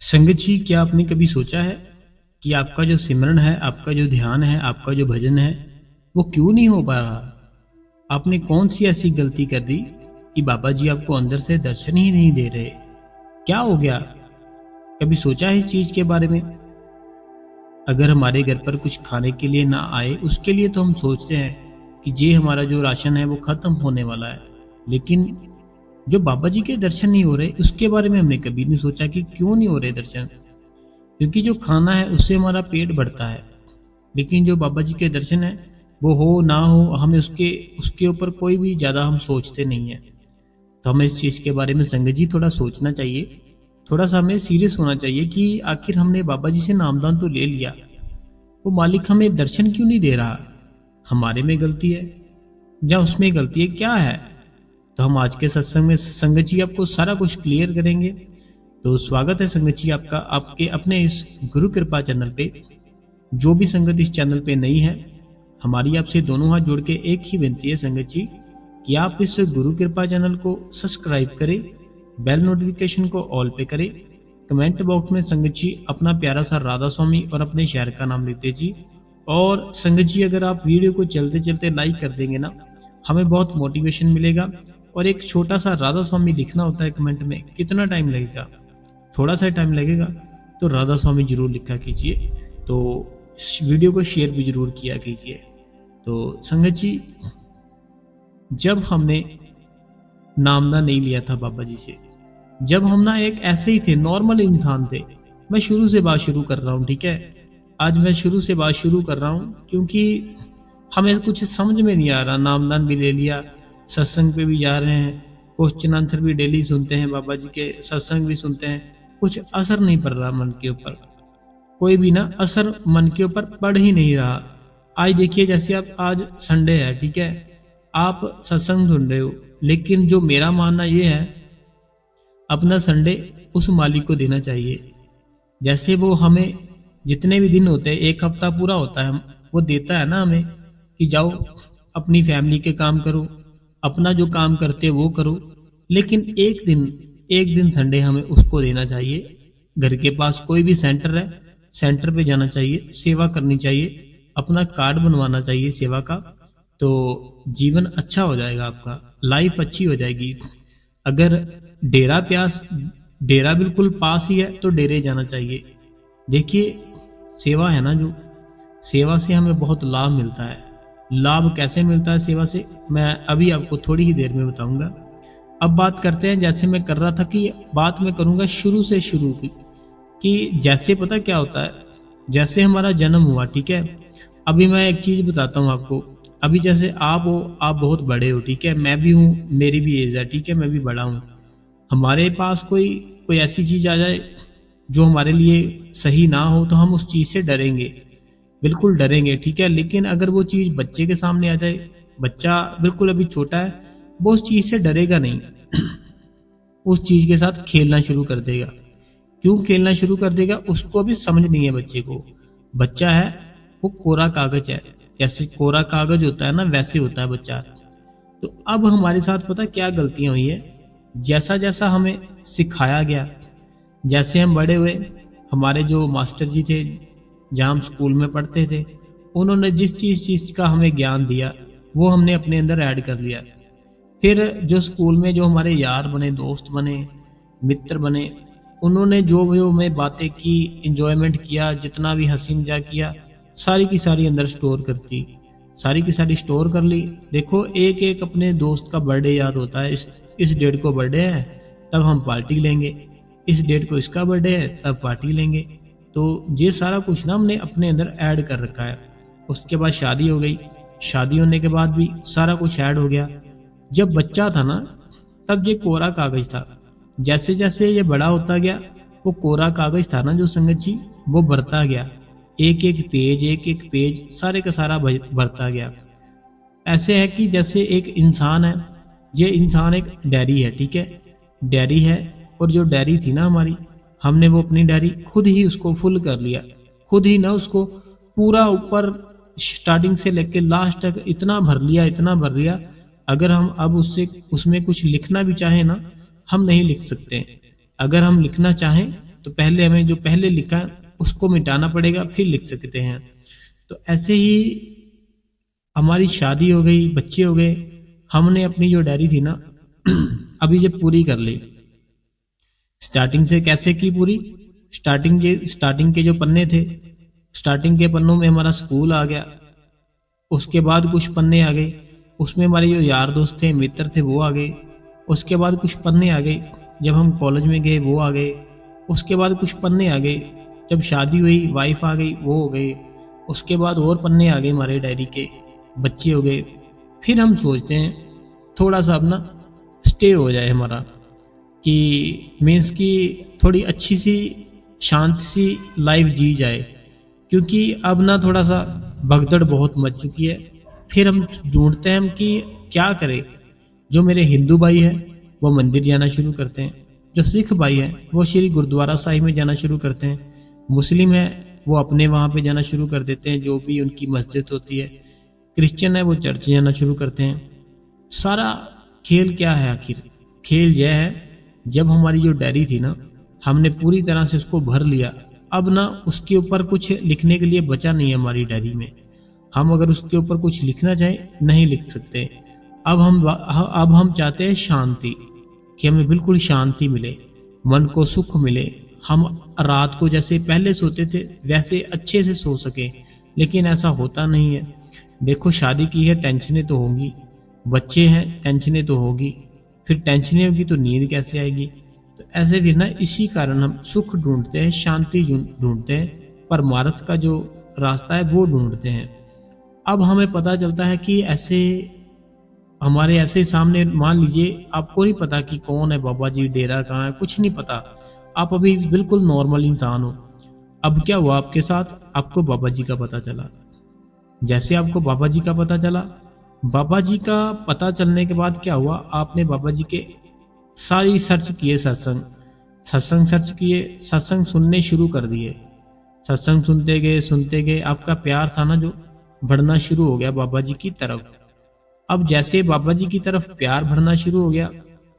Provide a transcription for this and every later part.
संगत जी, क्या आपने कभी सोचा है कि आपका जो सिमरन है, आपका जो ध्यान है, आपका जो भजन है, वो क्यों नहीं हो पा रहा? आपने कौन सी ऐसी गलती कर दी कि बाबा जी आपको अंदर से दर्शन ही नहीं दे रहे? क्या हो गया? कभी सोचा है इस चीज के बारे में? अगर हमारे घर पर कुछ खाने के लिए ना आए, उसके लिए तो हम सोचते हैं कि ये हमारा जो राशन है वो खत्म होने वाला है। लेकिन जो बाबा जी के दर्शन नहीं हो रहे, उसके बारे में हमने कभी नहीं सोचा कि क्यों नहीं हो रहे दर्शन। क्योंकि जो खाना है उससे हमारा पेट भरता है, लेकिन जो बाबा जी के दर्शन है वो हो ना हो, हमें उसके उसके ऊपर कोई भी ज्यादा हम सोचते नहीं है। तो हमें इस चीज के बारे में संगत जी थोड़ा सोचना चाहिए, थोड़ा सा हमें सीरियस होना चाहिए कि आखिर हमने बाबा जी से नामदान तो ले लिया, वो मालिक हमें दर्शन क्यों नहीं दे रहा? हमारे में गलती है या उसमें गलती है, क्या है? तो हम आज के सत्संग में संगत जी आपको सारा कुछ क्लियर करेंगे। तो स्वागत है संगत जी आपका आपके अपने इस गुरु कृपा चैनल पे। जो भी संगत इस चैनल पे नई है, हमारी आपसे दोनों हाथ जोड़ के एक ही विनती है संगत जी कि आप इस गुरु कृपा चैनल को सब्सक्राइब करें, बेल नोटिफिकेशन को ऑल पे करें, कमेंट बॉक्स में संगत जी अपना प्यारा सा राधा स्वामी और अपने शहर का नाम लिखते जी। और संगत जी, अगर आप वीडियो को चलते चलते लाइक कर देंगे ना, हमें बहुत मोटिवेशन मिलेगा। और एक छोटा सा राधा स्वामी लिखना होता है कमेंट में, कितना टाइम लगेगा? थोड़ा सा टाइम लगेगा, तो राधा स्वामी जरूर लिखा कीजिए। तो इस वीडियो को शेयर भी जरूर किया कीजिए। तो संगत जी, जब हमने नामना नहीं लिया था बाबा जी से, जब हम ना एक ऐसे ही थे, नॉर्मल इंसान थे। मैं शुरू से बात शुरू कर रहा हूँ, ठीक है? आज मैं शुरू से बात शुरू कर रहा हूँ क्योंकि हमें कुछ समझ में नहीं आ रहा। नामदान भी ले लिया, सत्संग पे भी जा रहे हैं, क्वेश्चन आंसर भी डेली सुनते हैं, बाबा जी के सत्संग भी सुनते हैं, कुछ असर नहीं पड़ रहा मन के ऊपर। कोई भी ना असर मन के ऊपर पड़ ही नहीं रहा। आज देखिए, जैसे आप आज संडे है, ठीक है, आप सत्संग सुन रहे हो, लेकिन जो मेरा मानना ये है, अपना संडे उस मालिक को देना चाहिए। जैसे वो हमें जितने भी दिन होते हैं, एक हफ्ता पूरा होता है, वो देता है ना हमें कि जाओ अपनी फैमिली के काम करो, अपना जो काम करते वो करो। लेकिन एक दिन संडे हमें उसको देना चाहिए। घर के पास कोई भी सेंटर है, सेंटर पे जाना चाहिए, सेवा करनी चाहिए, अपना कार्ड बनवाना चाहिए सेवा का। तो जीवन अच्छा हो जाएगा, आपका लाइफ अच्छी हो जाएगी। अगर डेरा बिल्कुल पास ही है तो डेरे जाना चाहिए। देखिए, सेवा है ना, जो सेवा से हमें बहुत लाभ मिलता है। लाभ कैसे मिलता है सेवा से, मैं अभी आपको थोड़ी ही देर में बताऊंगा। अब बात करते हैं, जैसे मैं कर रहा था कि बात मैं करूंगा शुरू से शुरू की, कि जैसे पता क्या होता है, जैसे हमारा जन्म हुआ, ठीक है। अभी मैं एक चीज बताता हूँ आपको। अभी जैसे आप हो, आप बहुत बड़े हो, ठीक है, मैं भी हूँ, मेरी भी एज है, ठीक है, मैं भी बड़ा हूँ। हमारे पास कोई ऐसी चीज आ जाए जो हमारे लिए सही ना हो, तो हम उस चीज से डरेंगे, बिल्कुल डरेंगे, ठीक है। लेकिन अगर वो चीज बच्चे के सामने आ जाए, बच्चा बिल्कुल अभी छोटा है, वो उस चीज से डरेगा नहीं, उस चीज के साथ खेलना शुरू कर देगा। क्यों खेलना शुरू कर देगा? उसको अभी समझ नहीं है बच्चे को। बच्चा है वो कोरा कागज है, जैसे कोरा कागज होता है ना, वैसे होता है बच्चा। तो अब हमारे साथ पता क्या गलतियां हुई है, जैसा जैसा हमें सिखाया गया, जैसे हम बड़े हुए, हमारे जो मास्टर जी थे जहाँ हम स्कूल में पढ़ते थे, उन्होंने जिस चीज का हमें ज्ञान दिया वो हमने अपने अंदर ऐड कर लिया। फिर जो स्कूल में जो हमारे यार बने, दोस्त बने, मित्र बने, उन्होंने जो जो हमें बातें की, इंजॉयमेंट किया, जितना भी हंसी मजाक किया, सारी की सारी अंदर स्टोर करती, सारी की सारी स्टोर कर ली। देखो, एक एक अपने दोस्त का बर्थडे याद होता है, इस डेट को बर्थडे है तब हम पार्टी लेंगे, इस डेट को इसका बर्थडे है तब पार्टी लेंगे। तो ये सारा कुछ ना हमने अपने अंदर ऐड कर रखा है। उसके बाद शादी हो गई, शादी होने के बाद भी सारा कुछ ऐड हो गया। जब बच्चा था ना, तब ये कोरा कागज था। जैसे जैसे ये बड़ा होता गया, वो कोरा कागज था ना जो संगत जी, वो बढ़ता गया, एक एक पेज सारे का सारा भरता गया। ऐसे है कि जैसे एक इंसान है, ये इंसान एक डायरी है, ठीक है, डायरी है। और जो डायरी थी ना हमारी, हमने वो अपनी डायरी खुद ही उसको फुल कर लिया, खुद ही ना उसको पूरा ऊपर स्टार्टिंग से लेके लास्ट तक इतना भर लिया, इतना भर लिया। अगर हम अब उसमें कुछ लिखना भी चाहे ना, हम नहीं लिख सकते। अगर हम लिखना चाहें तो पहले हमें जो पहले लिखा है उसको मिटाना पड़ेगा, फिर लिख सकते हैं। तो ऐसे ही हमारी शादी हो गई, बच्चे हो गए, हमने अपनी जो डायरी थी ना अभी जब पूरी कर ली। स्टार्टिंग से कैसे की पूरी? स्टार्टिंग के जो पन्ने थे, स्टार्टिंग के पन्नों में हमारा स्कूल आ गया, उसके बाद कुछ पन्ने आ गए, उसमें हमारे जो यार दोस्त थे, मित्र थे, वो आ गए। उसके बाद कुछ पन्ने आ गए जब हम कॉलेज में गए, वो आ गए। उसके बाद कुछ पन्ने आ गए जब शादी हुई, वाइफ आ गई, वो हो गए। उसके बाद और पन्ने आ गए हमारे डायरी के, बच्चे हो गए। फिर हम सोचते हैं थोड़ा सा अपना स्टे हो जाए हमारा, कि मीन्स की थोड़ी अच्छी सी शांत सी लाइफ जी जाए, क्योंकि अब ना थोड़ा सा भगदड़ बहुत मच चुकी है। फिर हम ढूंढते हैं हम कि क्या करें। जो मेरे हिंदू भाई हैं वो मंदिर जाना शुरू करते हैं, जो सिख भाई हैं वो श्री गुरुद्वारा साहिब में जाना शुरू करते हैं, मुस्लिम है वो अपने वहाँ पे जाना शुरू कर देते हैं, जो भी उनकी मस्जिद होती है, क्रिश्चियन है वो चर्च जाना शुरू करते हैं। सारा खेल क्या है आखिर? खेल यह है, जब हमारी जो डायरी थी ना, हमने पूरी तरह से उसको भर लिया, अब ना उसके ऊपर कुछ लिखने के लिए बचा नहीं है हमारी डायरी में। हम अगर उसके ऊपर कुछ लिखना चाहें नहीं लिख सकते। अब हम चाहते हैं शांति, कि हमें बिल्कुल शांति मिले, मन को सुख मिले, हम रात को जैसे पहले सोते थे वैसे अच्छे से सो सके, लेकिन ऐसा होता नहीं है। देखो शादी की है, टेंशनें तो होंगी, बच्चे हैं, टेंशनें तो होगी, फिर टेंशनें होगी तो नींद कैसे आएगी? तो ऐसे भी ना इसी कारण हम सुख ढूंढते हैं, शांति ढूंढते हैं, परमार्थ का जो रास्ता है वो ढूंढते हैं। अब हमें पता चलता है कि ऐसे हमारे ऐसे सामने, मान लीजिए आपको नहीं पता कि कौन है बाबा जी, डेरा कहाँ है, कुछ नहीं पता, आप अभी बिल्कुल नॉर्मल इंसान हो। अब क्या हुआ आपके साथ? आपको बाबा जी का पता चला। जैसे आपको बाबा जी का पता चला, बाबा जी का पता चलने के बाद क्या हुआ, आपने बाबा जी के सारी सर्च किए, सत्संग सर्च किए, सत्संग सुनने शुरू कर दिए। सत्संग सुनते गए, आपका प्यार था ना जो बढ़ना शुरू हो गया बाबा जी की तरफ। अब जैसे बाबा जी की तरफ प्यार बढ़ना शुरू हो गया,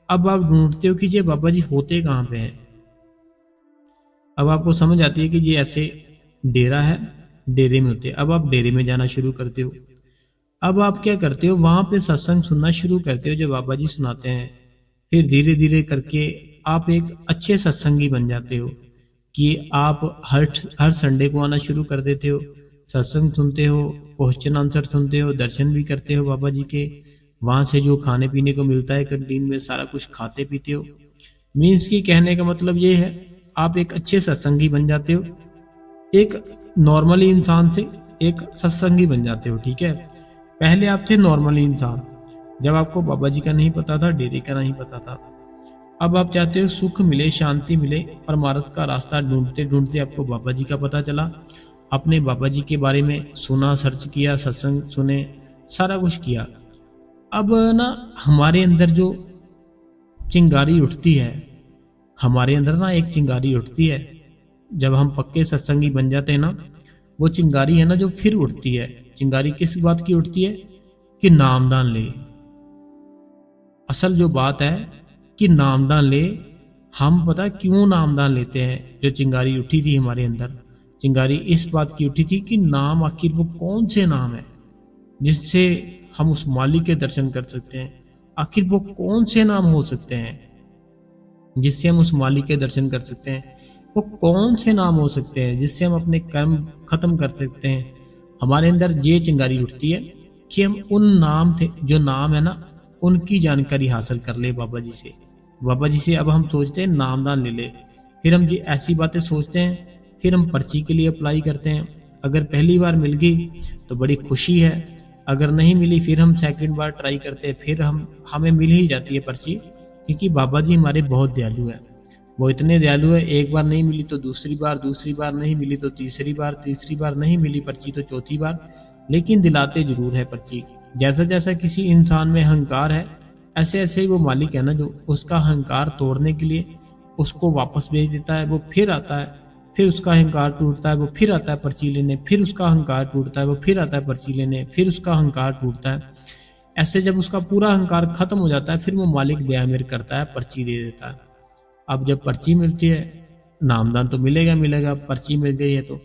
अब आप ढूंढते हो कि ये बाबा जी होते कहाँ पे हैं। अब आपको समझ आती है कि ये ऐसे डेरा है, डेरे में होते। अब आप डेरे में जाना शुरू करते हो। अब आप क्या करते हो, वहां पे सत्संग सुनना शुरू करते हो जो बाबा जी सुनाते हैं। फिर धीरे धीरे करके आप एक अच्छे सत्संगी बन जाते हो, कि आप हर संडे को आना शुरू कर देते हो, सत्संग सुनते हो, क्वेश्चन आंसर सुनते हो, दर्शन भी करते हो बाबा जी के। वहां से जो खाने पीने को मिलता है कैंटीन में, सारा कुछ खाते पीते हो। मीन्स की कहने का मतलब ये है, आप एक अच्छे सत्संगी बन जाते हो, एक नॉर्मली इंसान से एक सत्संगी बन जाते हो। ठीक है, पहले आप थे नॉर्मली इंसान, जब आपको बाबा जी का नहीं पता था, डेरे का नहीं पता था। अब आप चाहते हो सुख मिले, शांति मिले, परमार्थ का रास्ता ढूंढते ढूंढते आपको बाबा जी का पता चला। आपने बाबा जी के बारे में सुना, सर्च किया, सत्संग सुने, सारा कुछ किया। अब ना हमारे अंदर जो चिंगारी उठती है, हमारे अंदर ना एक चिंगारी उठती है, जब हम पक्के सत्संगी बन जाते हैं ना, वो चिंगारी है ना जो फिर उठती है। चिंगारी किस बात की उठती है? कि नामदान ले। असल जो बात है कि नामदान ले। हम पता क्यों नामदान लेते हैं? जो चिंगारी उठी थी हमारे अंदर, चिंगारी इस बात की उठी थी कि नाम, आखिर वो कौन से नाम है जिससे हम उस मालिक के दर्शन कर सकते हैं? आखिर वो कौन से नाम हो सकते हैं जिससे हम उस मालिक के दर्शन कर सकते हैं? वो कौन से नाम हो सकते हैं जिससे हम अपने कर्म खत्म कर सकते हैं? हमारे अंदर ये चिंगारी उठती है कि हम उन नाम थे, जो नाम है ना, उनकी जानकारी हासिल कर ले बाबा जी से। बाबा जी से अब हम सोचते हैं नामदान ले ले। फिर हम ये ऐसी बातें सोचते हैं, फिर हम पर्ची के लिए अप्लाई करते हैं। अगर पहली बार मिल गई तो बड़ी खुशी है, अगर नहीं मिली फिर हम सेकंड बार ट्राई करते हैं, फिर हमें मिल ही जाती है पर्ची, क्योंकि बाबा जी हमारे बहुत दयालु है। वो इतने दयालु है, एक बार नहीं मिली तो दूसरी बार नहीं मिली तो तीसरी बार नहीं मिली पर्ची तो चौथी बार, लेकिन दिलाते जरूर है पर्ची। जैसा जैसा किसी इंसान में अहंकार है, ऐसे ऐसे ही वो मालिक है ना जो उसका अहंकार तोड़ने के लिए उसको वापस भेज देता है। वो फिर आता है, फिर उसका अहंकार टूटता है, वो फिर आता है पर्ची लेने, फिर उसका अहंकार टूटता है, वो फिर आता है पर्ची लेने, फिर उसका अहंकार टूटता है। ऐसे जब उसका पूरा अहंकार खत्म हो जाता है, फिर वो मालिक दया मेर करता है, पर्ची दे देता है। अब जब पर्ची मिलती है नामदान तो मिलेगा मिलेगा, पर्ची मिल गई है तो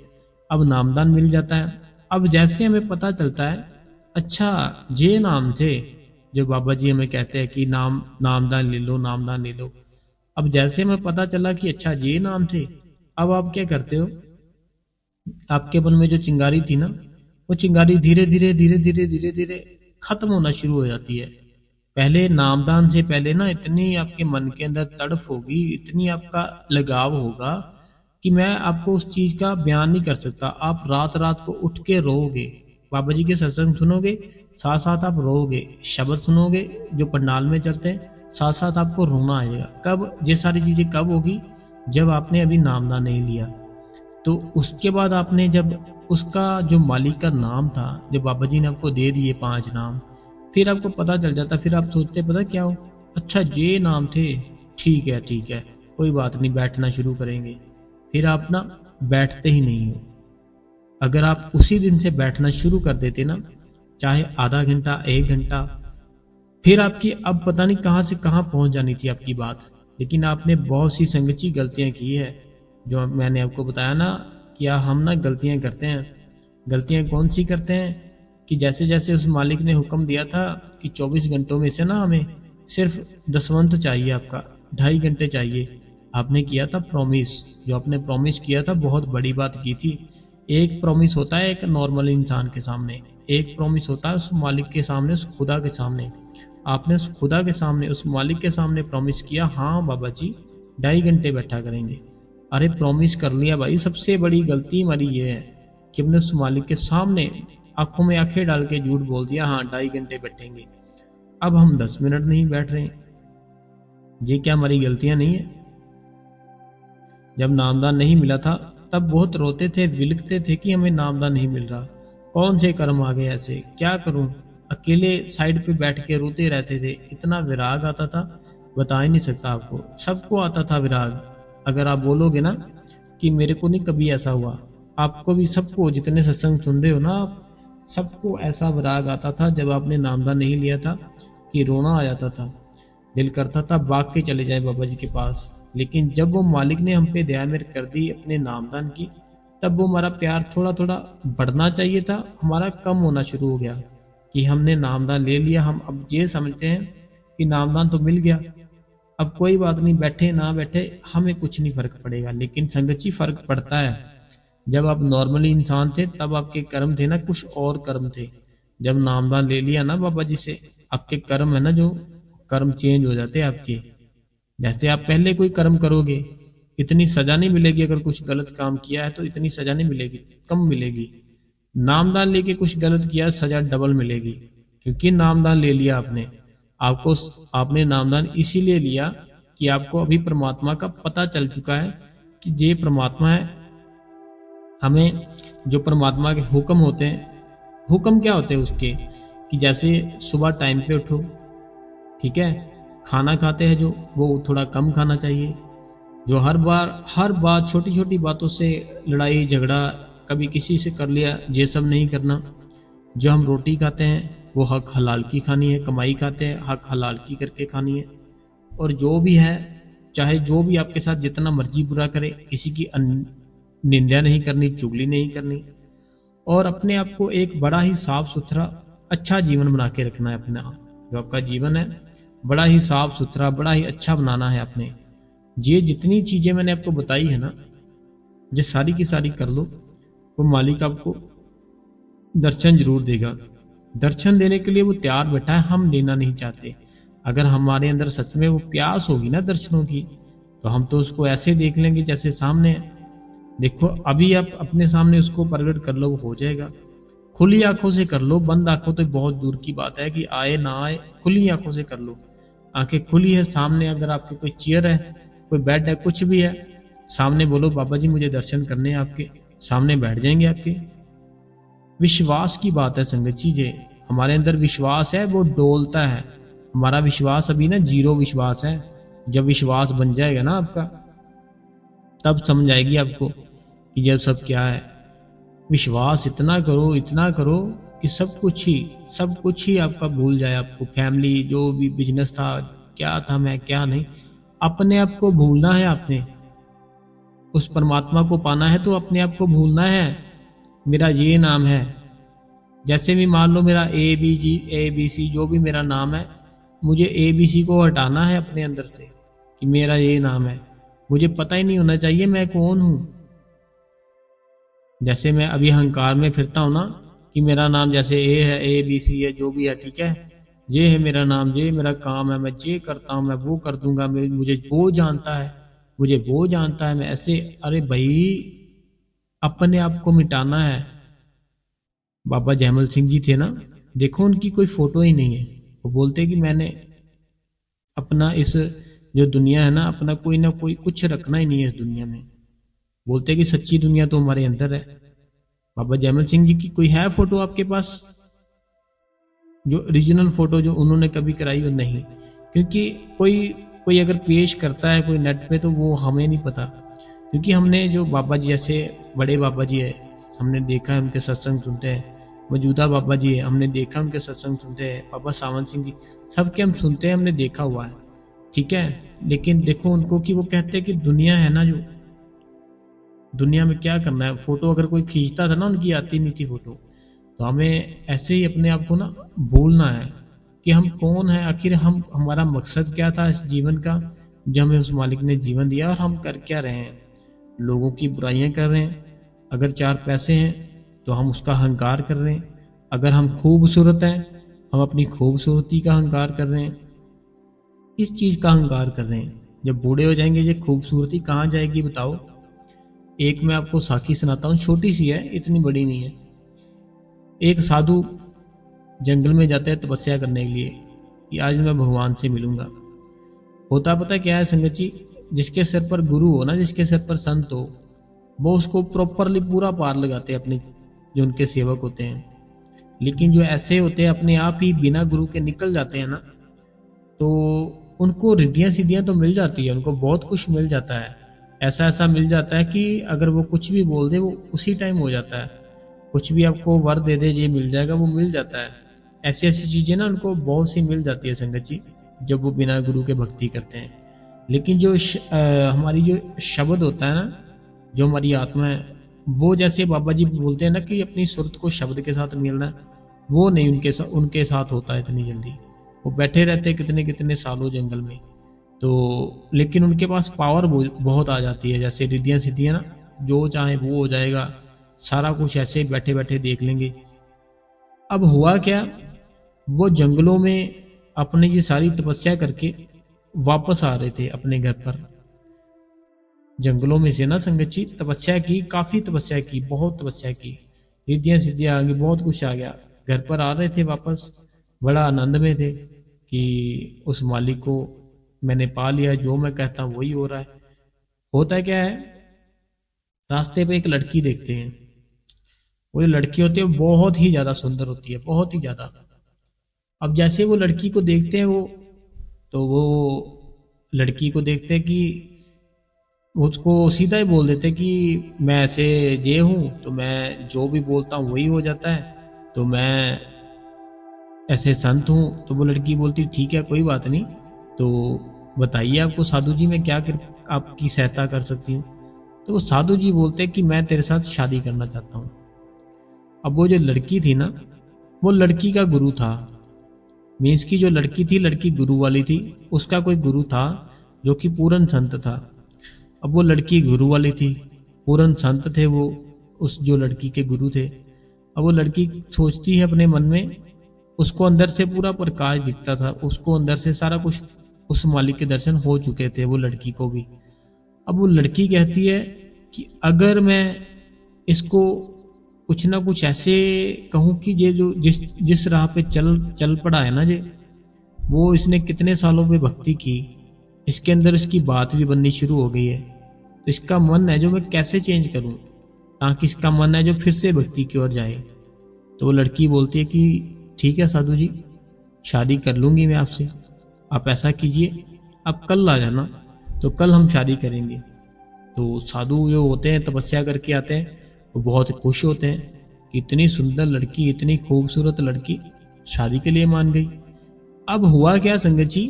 अब नामदान मिल जाता है। अब जैसे हमें पता चलता है अच्छा ये नाम थे जो बाबा जी हमें कहते हैं कि नामदान ले लो, नामदान ले लो। अब जैसे हमें पता चला कि अच्छा ये नाम थे, अब आप क्या करते हो, आपके मन में जो चिंगारी थी ना, वो चिंगारी धीरे धीरे धीरे धीरे धीरे धीरे खत्म होना शुरू हो जाती है। पहले नामदान से पहले ना इतनी आपके मन के अंदर तड़फ होगी, इतनी आपका लगाव होगा कि मैं आपको उस चीज का बयान नहीं कर सकता। आप रात रात को उठ के रोओगे, बाबा जी के सत्संग सुनोगे, साथ साथ आप रोओगे, शब्द सुनोगे जो पंडाल में चलते हैं, साथ साथ आपको रोना आएगा। कब ये सारी चीजें कब होगी, जब आपने अभी नामदान नहीं लिया। तो उसके बाद आपने जब उसका जो मालिक का नाम था, जब बाबा जी ने आपको दे दिए 5 नाम, फिर आपको पता चल जाता, फिर आप सोचते पता क्या हो, अच्छा ये नाम थे, ठीक है ठीक है कोई बात नहीं, बैठना शुरू करेंगे। फिर आप ना बैठते ही नहीं हो। अगर आप उसी दिन से बैठना शुरू कर देते ना, चाहे आधा घंटा 1 घंटा, फिर आपकी अब पता नहीं कहाँ से कहाँ पहुंच जानी थी आपकी बात। लेकिन आपने बहुत सी संगची गलतियां की है, जो मैंने आपको बताया ना, क्या हम ना गलतियां करते हैं। गलतियां कौन सी करते हैं कि जैसे जैसे उस मालिक ने हुक्म दिया था कि 24 घंटों में से ना हमें सिर्फ दसवंत चाहिए, आपका 2.5 घंटे चाहिए, आपने किया था प्रॉमिस। जो आपने प्रॉमिस किया था बहुत बड़ी बात की थी। एक प्रॉमिस होता है एक नॉर्मल इंसान के सामने, एक प्रॉमिस होता है उस मालिक के सामने, उस खुदा के सामने। आपने उस खुदा के सामने, उस मालिक के सामने प्रॉमिस किया, हाँ बाबा जी 2.5 घंटे बैठा करेंगे। अरे प्रॉमिस कर लिया भाई, सबसे बड़ी गलती हमारी ये है कि हमने उस मालिक के सामने आंखों में आंखें डाल के झूठ बोल दिया, हाँ 2.5 घंटे बैठेंगे, अब हम 10 मिनट नहीं बैठ रहे। ये क्या हमारी गलतियां नहीं है? जब नामदान नहीं मिला था तब बहुत रोते थे, विलखते थे कि हमें नामदान नहीं मिल रहा, कौन से कर्म आ गए ऐसे, क्या करूं। अकेले साइड पे बैठ के रोते रहते थे, इतना विराग आता था बता ही नहीं सकता आपको। सबको आता था विराग। अगर आप बोलोगे ना कि मेरे को नहीं कभी ऐसा हुआ, आपको भी, सबको, जितने सत्संग सुन रहे हो ना आप, सबको ऐसा विराग आता था जब आपने नामदान नहीं लिया था कि रोना आ जाता था, दिल करता था भाग के चले जाए बाबा जी के पास। लेकिन जब वो मालिक ने हम पे दया मेहर कर दी अपने नामदान की, तब वो हमारा प्यार थोड़ा थोड़ा बढ़ना चाहिए था, हमारा कम होना शुरू हो गया कि हमने नामदान ले लिया। हम अब ये समझते हैं कि नामदान तो मिल गया, अब कोई बात नहीं, बैठे ना बैठे हमें कुछ नहीं फर्क पड़ेगा। लेकिन संगत फर्क पड़ता है। जब आप नॉर्मली इंसान थे तब आपके कर्म थे ना कुछ और कर्म थे। जब नामदान ले लिया ना बाबा जी से, आपके कर्म है ना, जो कर्म चेंज हो जाते हैं आपके। जैसे आप पहले कोई कर्म करोगे, इतनी सजा नहीं मिलेगी, अगर कुछ गलत काम किया है तो इतनी सजा नहीं मिलेगी, कम मिलेगी। नामदान लेके कुछ गलत किया, सजा डबल मिलेगी, क्योंकि नामदान ले लिया आपने। आपने नामदान इसीलिए लिया कि आपको अभी परमात्मा का पता चल चुका है कि ये परमात्मा है। हमें जो परमात्मा के हुक्म होते हैं, हुक्म क्या होते हैं उसके, कि जैसे सुबह टाइम पे उठो, ठीक है, खाना खाते हैं जो, वो थोड़ा कम खाना चाहिए। जो हर बार छोटी छोटी बातों से लड़ाई झगड़ा कभी किसी से कर लिया, ये सब नहीं करना। जो हम रोटी खाते हैं वो हक हलाल की खानी है, कमाई खाते हैं हक हलाल की करके खानी है। और जो भी है, चाहे जो भी आपके साथ जितना मर्जी बुरा करे, किसी की निंदा नहीं करनी, चुगली नहीं करनी, और अपने आप को एक बड़ा ही साफ सुथरा अच्छा जीवन बना के रखना है। अपना जो आपका जीवन है बड़ा ही साफ सुथरा, बड़ा ही अच्छा बनाना है अपने। ये जितनी चीजें मैंने आपको बताई है ना, ये सारी की सारी कर लो, वो मालिक आपको दर्शन जरूर देगा। दर्शन देने के लिए वो तैयार बैठा है, हम लेना नहीं चाहते। अगर हमारे अंदर सच में वो प्यास होगी ना दर्शनों की, तो हम तो उसको ऐसे देख लेंगे जैसे सामने है। देखो अभी आप अपने सामने उसको प्रकट कर लो, वो हो जाएगा। खुली आंखों से कर लो, बंद आंखों तो बहुत दूर की बात है कि आए ना आए, खुली आंखों से कर लो। आंखें खुली है, सामने अगर आपके कोई चेयर है, कोई बेड है, कुछ भी है, सामने बोलो बाबा जी मुझे दर्शन करने हैं आपके, सामने बैठ जाएंगे आपके। विश्वास की बात है संगत जी, जे हमारे अंदर विश्वास है वो डोलता है। हमारा विश्वास अभी ना 0 विश्वास है। जब विश्वास बन जाएगा ना आपका, तब समझ आएगी आपको कि जब सब क्या है। विश्वास इतना करो कि सब कुछ ही आपका भूल जाए। आपको फैमिली, जो भी बिजनेस था, क्या था मैं क्या नहीं, अपने आप को भूलना है आपने। उस परमात्मा को पाना है तो अपने आप को भूलना है। मेरा ये नाम है, जैसे भी मान लो मेरा ABC जो भी मेरा नाम है, मुझे ABC को हटाना है अपने अंदर से कि मेरा ये नाम है। मुझे पता ही नहीं होना चाहिए मैं कौन हूं। जैसे मैं अभी अहंकार में फिरता हूं ना कि मेरा नाम जैसे ए है, ABC है, जो भी है, ठीक है, ये है मेरा नाम, ये मेरा काम है, मैं ये करता हूं, मैं वो कर दूंगा, मुझे वो जानता है, मुझे वो जानता है, मैं ऐसे। अरे भाई, अपने आप को मिटाना है। बाबा जयमल सिंह जी थे ना, देखो उनकी कोई फोटो ही नहीं है। वो बोलते कि मैंने अपना इस जो दुनिया है ना, अपना कोई ना कोई कुछ रखना ही नहीं है इस दुनिया में। बोलते कि सच्ची दुनिया तो हमारे अंदर है। बाबा जयमल सिंह जी की कोई है फोटो आपके पास, जो ओरिजिनल फोटो जो उन्होंने कभी कराई हो? नहीं। क्योंकि कोई कोई अगर पेश करता है कोई नेट पे तो वो हमें नहीं पता। क्योंकि हमने जो बाबा जी जैसे बड़े बाबा जी है, हमने देखा है उनके सत्संग सुनते हैं। मौजूदा बाबा जी है, हमने देखा उनके सत्संग सुनते हैं। बाबा सावन सिंह जी, सबके हम सुनते हैं, हमने देखा हुआ है, ठीक है। लेकिन देखो उनको कि वो कहते हैं कि दुनिया है ना, जो दुनिया में क्या करना है। फोटो अगर कोई खींचता था ना, उनकी आती नहीं थी फोटो। तो हमें ऐसे ही अपने आप को ना भूलना है कि हम कौन है, आखिर हम हमारा मकसद क्या था इस जीवन का, जो हमें उस मालिक ने जीवन दिया, और हम कर क्या रहे हैं। लोगों की बुराइयां कर रहे हैं। अगर 4 पैसे हैं तो हम उसका अहंकार कर रहे हैं। अगर हम खूबसूरत हैं, हम अपनी खूबसूरती का अहंकार कर रहे हैं। इस चीज का अहंकार कर रहे हैं। जब बूढ़े हो जाएंगे ये खूबसूरती कहाँ जाएगी बताओ। एक मैं आपको साखी सुनाता हूँ, छोटी सी है, इतनी बड़ी नहीं है। एक साधु जंगल में जाते हैं तपस्या करने के लिए कि आज मैं भगवान से मिलूंगा। होता पता क्या है संगत जी, जिसके सिर पर गुरु हो ना, जिसके सिर पर संत हो, वो उसको प्रॉपरली पूरा पार लगाते हैं अपने जो उनके सेवक होते हैं। लेकिन जो ऐसे होते हैं अपने आप ही बिना गुरु के निकल जाते हैं ना, तो उनको रिद्धियां सिद्धियां तो मिल जाती है, उनको बहुत कुछ मिल जाता है। ऐसा ऐसा मिल जाता है कि अगर वो कुछ भी बोल दे वो उसी टाइम हो जाता है। कुछ भी आपको वर दे दे ये मिल जाएगा, वो मिल जाता है। ऐसी ऐसी चीजें ना उनको बहुत सी मिल जाती है संगत जी, जब वो बिना गुरु के भक्ति करते हैं। लेकिन जो हमारी जो शब्द होता है ना, जो हमारी आत्मा है, वो जैसे बाबा जी बोलते हैं ना कि अपनी सुरत को शब्द के साथ मिलना है, वो नहीं उनके साथ होता है इतनी जल्दी। वो बैठे रहते कितने कितने सालों जंगल में, तो लेकिन उनके पास पावर बहुत आ जाती है। जैसे रिद्धियां सिद्धियां ना, जो चाहे वो हो जाएगा, सारा कुछ ऐसे बैठे बैठे देख लेंगे। अब हुआ क्या, वो जंगलों में अपने ये सारी तपस्या करके वापस आ रहे थे अपने घर पर। जंगलों में से ना संगत जी तपस्या की, काफी तपस्या की, बहुत तपस्या की, रिद्धियां सिद्धियां आ गई, बहुत कुछ आ गया। घर पर आ रहे थे वापस, बड़ा आनंद में थे कि उस मालिक को मैंने पा लिया, जो मैं कहता हूं वही हो रहा है। होता क्या है, रास्ते पे एक लड़की देखते हैं। वो जो लड़की होती है बहुत ही ज्यादा सुंदर होती है, बहुत ही ज्यादा। अब जैसे वो लड़की को देखते हैं वो लड़की को देखते हैं कि उसको सीधा ही बोल देते कि मैं ऐसे ये हूं, तो मैं जो भी बोलता हूँ वही हो जाता है, तो मैं ऐसे संत हूं। तो वो लड़की बोलती ठीक है कोई बात नहीं, तो बताइए आपको साधु जी मैं क्या आपकी सहायता कर सकती हूँ। तो वो साधु जी बोलते कि मैं तेरे साथ शादी करना चाहता हूँ। अब वो जो लड़की थी ना, वो लड़की का गुरु था। मीन्स की जो लड़की थी, लड़की गुरु वाली थी, उसका कोई गुरु था जो कि पूर्ण संत था। अब वो लड़की गुरु वाली थी, पूर्ण संत थे वो, उस जो लड़की के गुरु थे। अब वो लड़की सोचती है अपने मन में, उसको अंदर से पूरा प्रकाश दिखता था, उसको अंदर से सारा कुछ, उस मालिक के दर्शन हो चुके थे वो लड़की को भी। अब वो लड़की कहती है कि अगर मैं इसको कुछ ना कुछ ऐसे कहूं कि ये जो जिस राह पे चल पड़ा है ना, ये वो इसने कितने सालों पे भक्ति की, इसके अंदर इसकी बात भी बननी शुरू हो गई है, तो इसका मन है जो मैं कैसे चेंज करूं ताकि इसका मन है जो फिर से भक्ति की ओर जाए। तो वो लड़की बोलती है कि ठीक है साधु जी, शादी कर लूंगी मैं आपसे। आप ऐसा कीजिए, आप कल आ जाना, तो कल हम शादी करेंगे। तो साधु जो होते हैं तपस्या करके आते हैं, वो बहुत खुश होते हैं कि इतनी सुंदर लड़की, इतनी खूबसूरत लड़की शादी के लिए मान गई। अब हुआ क्या संगत जी,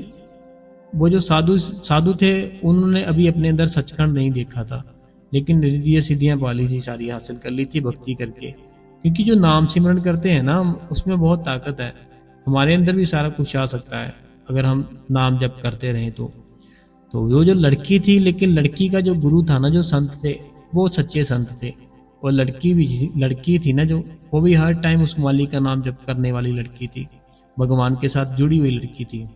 वो जो साधु थे उन्होंने अभी अपने अंदर सचखंड नहीं देखा था। लेकिन रिद्धियाँ सिद्धियाँ पाली थी, सारी हासिल कर ली थी भक्ति करके। क्योंकि जो नाम सिमरन करते हैं ना हम, उसमें बहुत ताकत है। हमारे अंदर भी सारा कुछ आ सकता है अगर हम नाम जप करते रहें तो वो जो लड़की थी, लेकिन लड़की का जो गुरु था ना, जो संत थे, वो सच्चे संत थे। और लड़की थी ना जो, वो भी हर टाइम उस मालिक का नाम जप करने वाली लड़की थी, भगवान के साथ जुड़ी हुई लड़की थी।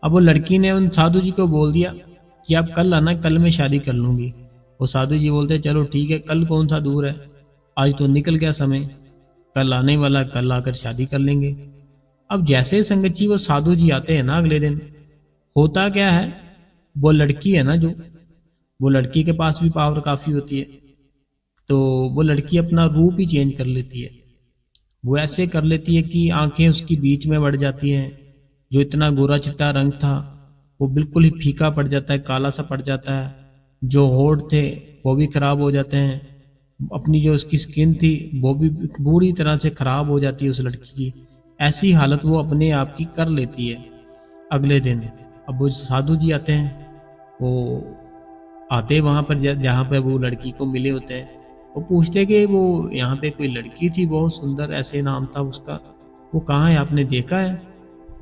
अब वो लड़की ने उन साधु जी को बोल दिया कि आप कल आना, कल मैं शादी कर लूंगी। वो साधु जी बोलते चलो ठीक है, कल कौन सा दूर है, आज तो निकल गया समय, कल आने वाला, कल आकर शादी कर लेंगे। अब जैसे संगत जी वो साधु जी आते हैं ना अगले दिन, होता क्या है, वो लड़की है ना जो, वो लड़की के पास भी पावर काफी होती है, तो वो लड़की अपना रूप ही चेंज कर लेती है। वो ऐसे कर लेती है कि आंखें उसकी बीच में बढ़ जाती हैं, जो इतना गोरा चिट्टा रंग था वो बिल्कुल ही फीका पड़ जाता है, काला सा पड़ जाता है। जो होठ थे वो भी खराब हो जाते हैं, अपनी जो उसकी स्किन थी वो भी बुरी तरह से खराब हो जाती है उस लड़की की। ऐसी हालत वो अपने आप की कर लेती है अगले दिन। अब वो साधु जी आते हैं, वो आते वहां पर जहाँ पर वो लड़की को मिले होते हैं, वो पूछते कि वो यहाँ पे कोई लड़की थी बहुत सुंदर, ऐसे नाम था उसका, वो कहाँ है, आपने देखा है?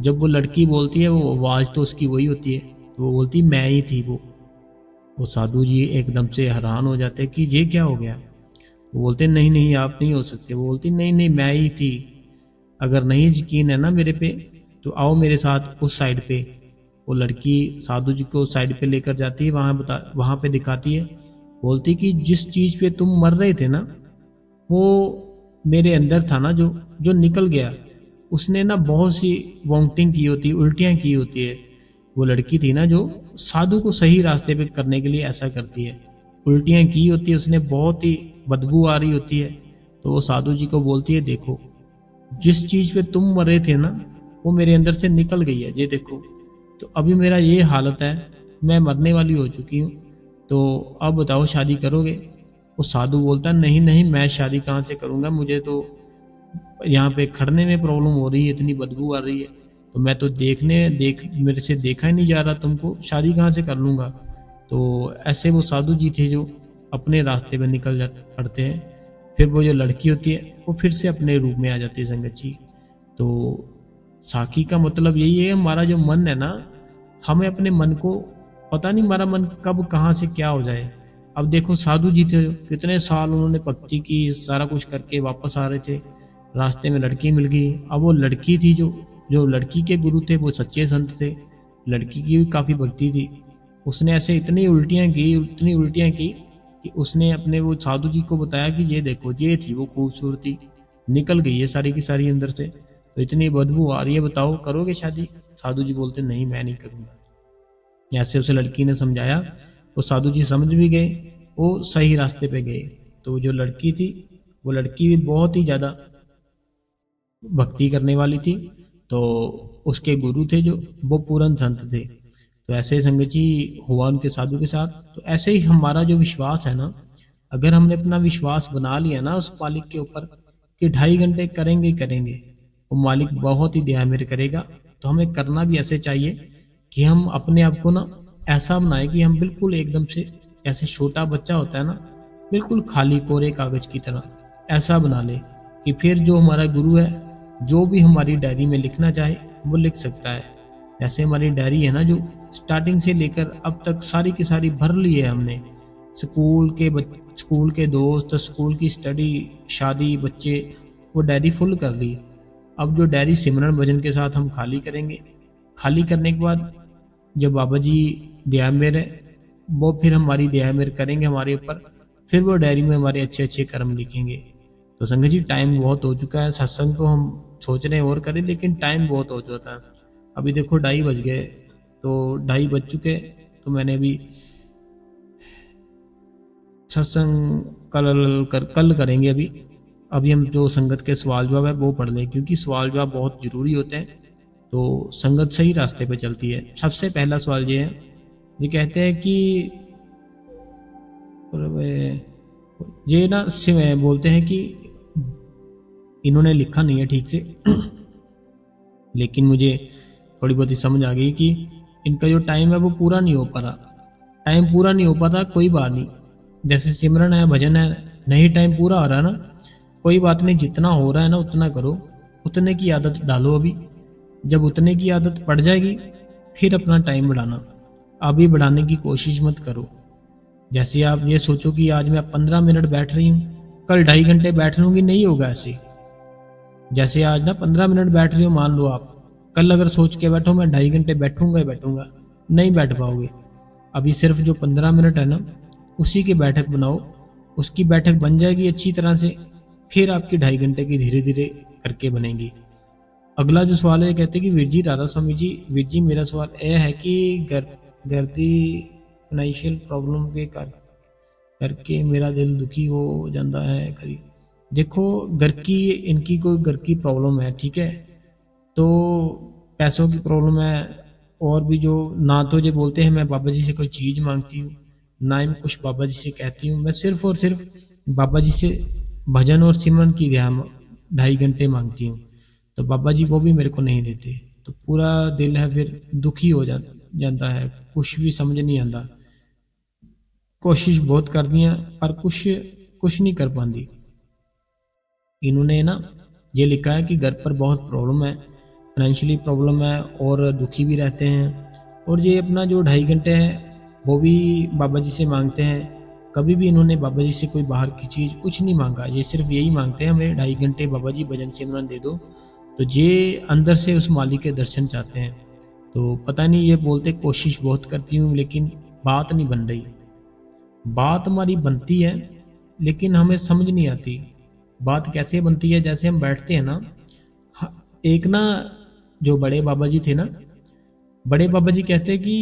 जब वो लड़की बोलती है, वो आवाज तो उसकी वही होती है, तो वो बोलती मैं ही थी वो साधु जी एकदम से हैरान हो जाते कि ये क्या हो गया। वो बोलते नहीं नहीं आप नहीं हो सकते। वो बोलती नहीं नहीं मैं ही थी, अगर नहीं यकीन है ना मेरे पे तो आओ मेरे साथ उस साइड पे। वो लड़की साधु जी को साइड पे लेकर जाती है, वहां पे दिखाती है, बोलती कि जिस चीज पे तुम मर रहे थे ना, वो मेरे अंदर था ना, जो जो निकल गया, उसने ना बहुत सी वॉमिटिंग की होती है, उल्टियां की होती है। वो लड़की थी ना जो साधु को सही रास्ते पे करने के लिए ऐसा करती है, उल्टियां की होती है उसने, बहुत ही बदबू आ रही होती है। तो वो साधु जी को बोलती है देखो जिस चीज पे तुम मरे थे ना, वो मेरे अंदर से निकल गई है, ये देखो। तो अभी मेरा ये हालत है, मैं मरने वाली हो चुकी हूँ, तो अब बताओ शादी करोगे? वो साधु बोलता नहीं नहीं मैं शादी कहाँ से करूंगा, मुझे तो यहाँ पे खड़ने में प्रॉब्लम हो रही है, इतनी बदबू आ रही है, तो मैं तो मेरे से देखा ही नहीं जा रहा तुमको, शादी कहाँ से कर लूंगा। तो ऐसे वो साधु जी थे जो अपने रास्ते पे निकल जा पड़ते हैं। फिर वो जो लड़की होती है वो फिर से अपने रूप में आ जाती है संगत जी। तो साखी का मतलब यही है, हमारा जो मन है ना, हमें अपने मन को, पता नहीं हमारा मन कब कहाँ से क्या हो जाए। अब देखो साधु जी थे, कितने साल उन्होंने भक्ति की, सारा कुछ करके वापस आ रहे थे, रास्ते में लड़की मिल गई। अब वो लड़की थी जो जो लड़की के गुरु थे वो सच्चे संत थे, लड़की की भी काफी भक्ति थी। उसने ऐसे इतनी उल्टियां की कि उसने अपने वो साधु जी को बताया कि ये देखो ये थी वो खूबसूरती, निकल गई है सारी की सारी अंदर से, तो इतनी बदबू आ रही है, बताओ करोगे शादी? साधु जी बोलते नहीं मैं नहीं करूंगा। ऐसे उसे लड़की ने समझाया, वो साधु जी समझ भी गए, वो सही रास्ते पे गए। तो जो लड़की थी, वो लड़की भी बहुत ही ज्यादा भक्ति करने वाली थी, तो उसके गुरु थे जो, वो पूरन संत थे। तो ऐसे संगत जी हुआ उनके साधु के साथ। तो ऐसे ही हमारा जो विश्वास है ना, अगर हमने अपना विश्वास बना लिया ना उस मालिक के ऊपर कि 2.5 घंटे करेंगे ही करेंगे, वो मालिक बहुत ही दया मेरे करेगा। तो हमें करना भी ऐसे चाहिए कि हम अपने आप को ना ऐसा बनाए कि हम बिल्कुल एकदम से, ऐसे छोटा बच्चा होता है ना, बिल्कुल खाली कोरे कागज की तरह, ऐसा बना ले कि फिर जो हमारा गुरु है जो भी हमारी डायरी में लिखना चाहे वो लिख सकता है। ऐसे हमारी डायरी है ना जो स्टार्टिंग से लेकर अब तक सारी की सारी भर ली है हमने, स्कूल के दोस्त, स्कूल की स्टडी, शादी, बच्चे, वो डायरी फुल कर ली। अब जो डायरी सिमरन भजन के साथ हम खाली करेंगे, खाली करने के बाद जब बाबा जी दया मेर है, वो फिर हमारी दया मेर करेंगे हमारे ऊपर, फिर वो डायरी में हमारे अच्छे अच्छे कर्म लिखेंगे। तो संगत जी टाइम बहुत हो चुका है, सत्संग तो हम सोच रहे हैं और करें, लेकिन टाइम बहुत हो जाता है। अभी देखो 2:30 बज गए, तो 2:30 बज चुके, तो मैंने अभी सत्संग कल करेंगे। अभी हम जो संगत के सवाल जवाब है वो पढ़ लें, क्योंकि सवाल जवाब बहुत जरूरी होते हैं, तो संगत सही रास्ते पे चलती है। सबसे पहला सवाल ये है, ये कहते हैं कि ये ना बोलते हैं कि इन्होंने लिखा नहीं है ठीक से लेकिन मुझे थोड़ी बहुत ही समझ आ गई कि इनका जो टाइम है वो पूरा नहीं हो पा रहा। टाइम पूरा नहीं हो पाता, कोई बात नहीं, जैसे सिमरन है, भजन है, नहीं टाइम पूरा हो रहा है ना, कोई बात नहीं, जितना हो रहा है ना उतना करो, उतने की आदत डालो अभी। जब उतने की आदत पड़ जाएगी फिर अपना टाइम बढ़ाना, अभी बढ़ाने की कोशिश मत करो। जैसे आप ये सोचो कि आज मैं 15 मिनट बैठ रही हूँ, कल 2.5 घंटे बैठ लूंगी, नहीं होगा ऐसे। जैसे आज ना 15 मिनट बैठ रही हो, मान लो आप, कल अगर सोच के बैठो मैं 2.5 घंटे बैठूंगा ही बैठूंगा, नहीं बैठ पाओगे। अभी सिर्फ जो 15 मिनट है ना, उसी की बैठक बनाओ, उसकी बैठक बन जाएगी अच्छी तरह से, फिर आपकी 2.5 घंटे की धीरे धीरे करके बनेगी। अगला जो सवाल है, कहते हैं कि वीर जी, राधा स्वामी जी, वीर जी मेरा सवाल यह है कि घर की फाइनेंशियल प्रॉब्लम के करके मेरा दिल दुखी हो जाता है कभी। देखो, घर की इनकी कोई घर की प्रॉब्लम है, ठीक है, तो पैसों की प्रॉब्लम है, और भी जो, ना तो ये बोलते हैं मैं बाबा जी से कोई चीज मांगती हूँ, ना ही मैं कुछ बाबा जी से कहती हूँ, मैं सिर्फ और सिर्फ बाबा जी से भजन और सिमरन की ध्यान 2.5 घंटे मांगती हूँ, तो बाबा जी वो भी मेरे को नहीं देते, तो पूरा दिल है फिर दुखी हो जाता है, कुछ भी समझ नहीं आता। कोशिश बहुत कर दी है पर कुछ कुछ नहीं कर पाती। इन्होंने ना ये लिखा है कि घर पर बहुत प्रॉब्लम है, फाइनेंशियली प्रॉब्लम है, और दुखी भी रहते हैं, और ये अपना जो 2.5 घंटे है वो भी बाबा जी से मांगते हैं। कभी भी इन्होंने बाबा जी से कोई बाहर की चीज़ कुछ नहीं मांगा, ये सिर्फ यही मांगते हैं हमें 2.5 घंटे बाबा जी भजन सिमरन दे दो, तो ये अंदर से उस मालिक के दर्शन चाहते हैं। तो पता नहीं, ये बोलते कोशिश बहुत करती हूँ लेकिन बात नहीं बन रही। बात हमारी बनती है लेकिन हमें समझ नहीं आती बात कैसे बनती है। जैसे हम बैठते हैं ना, एक ना जो बड़े बाबा जी थे ना, बड़े बाबा जी कहते कि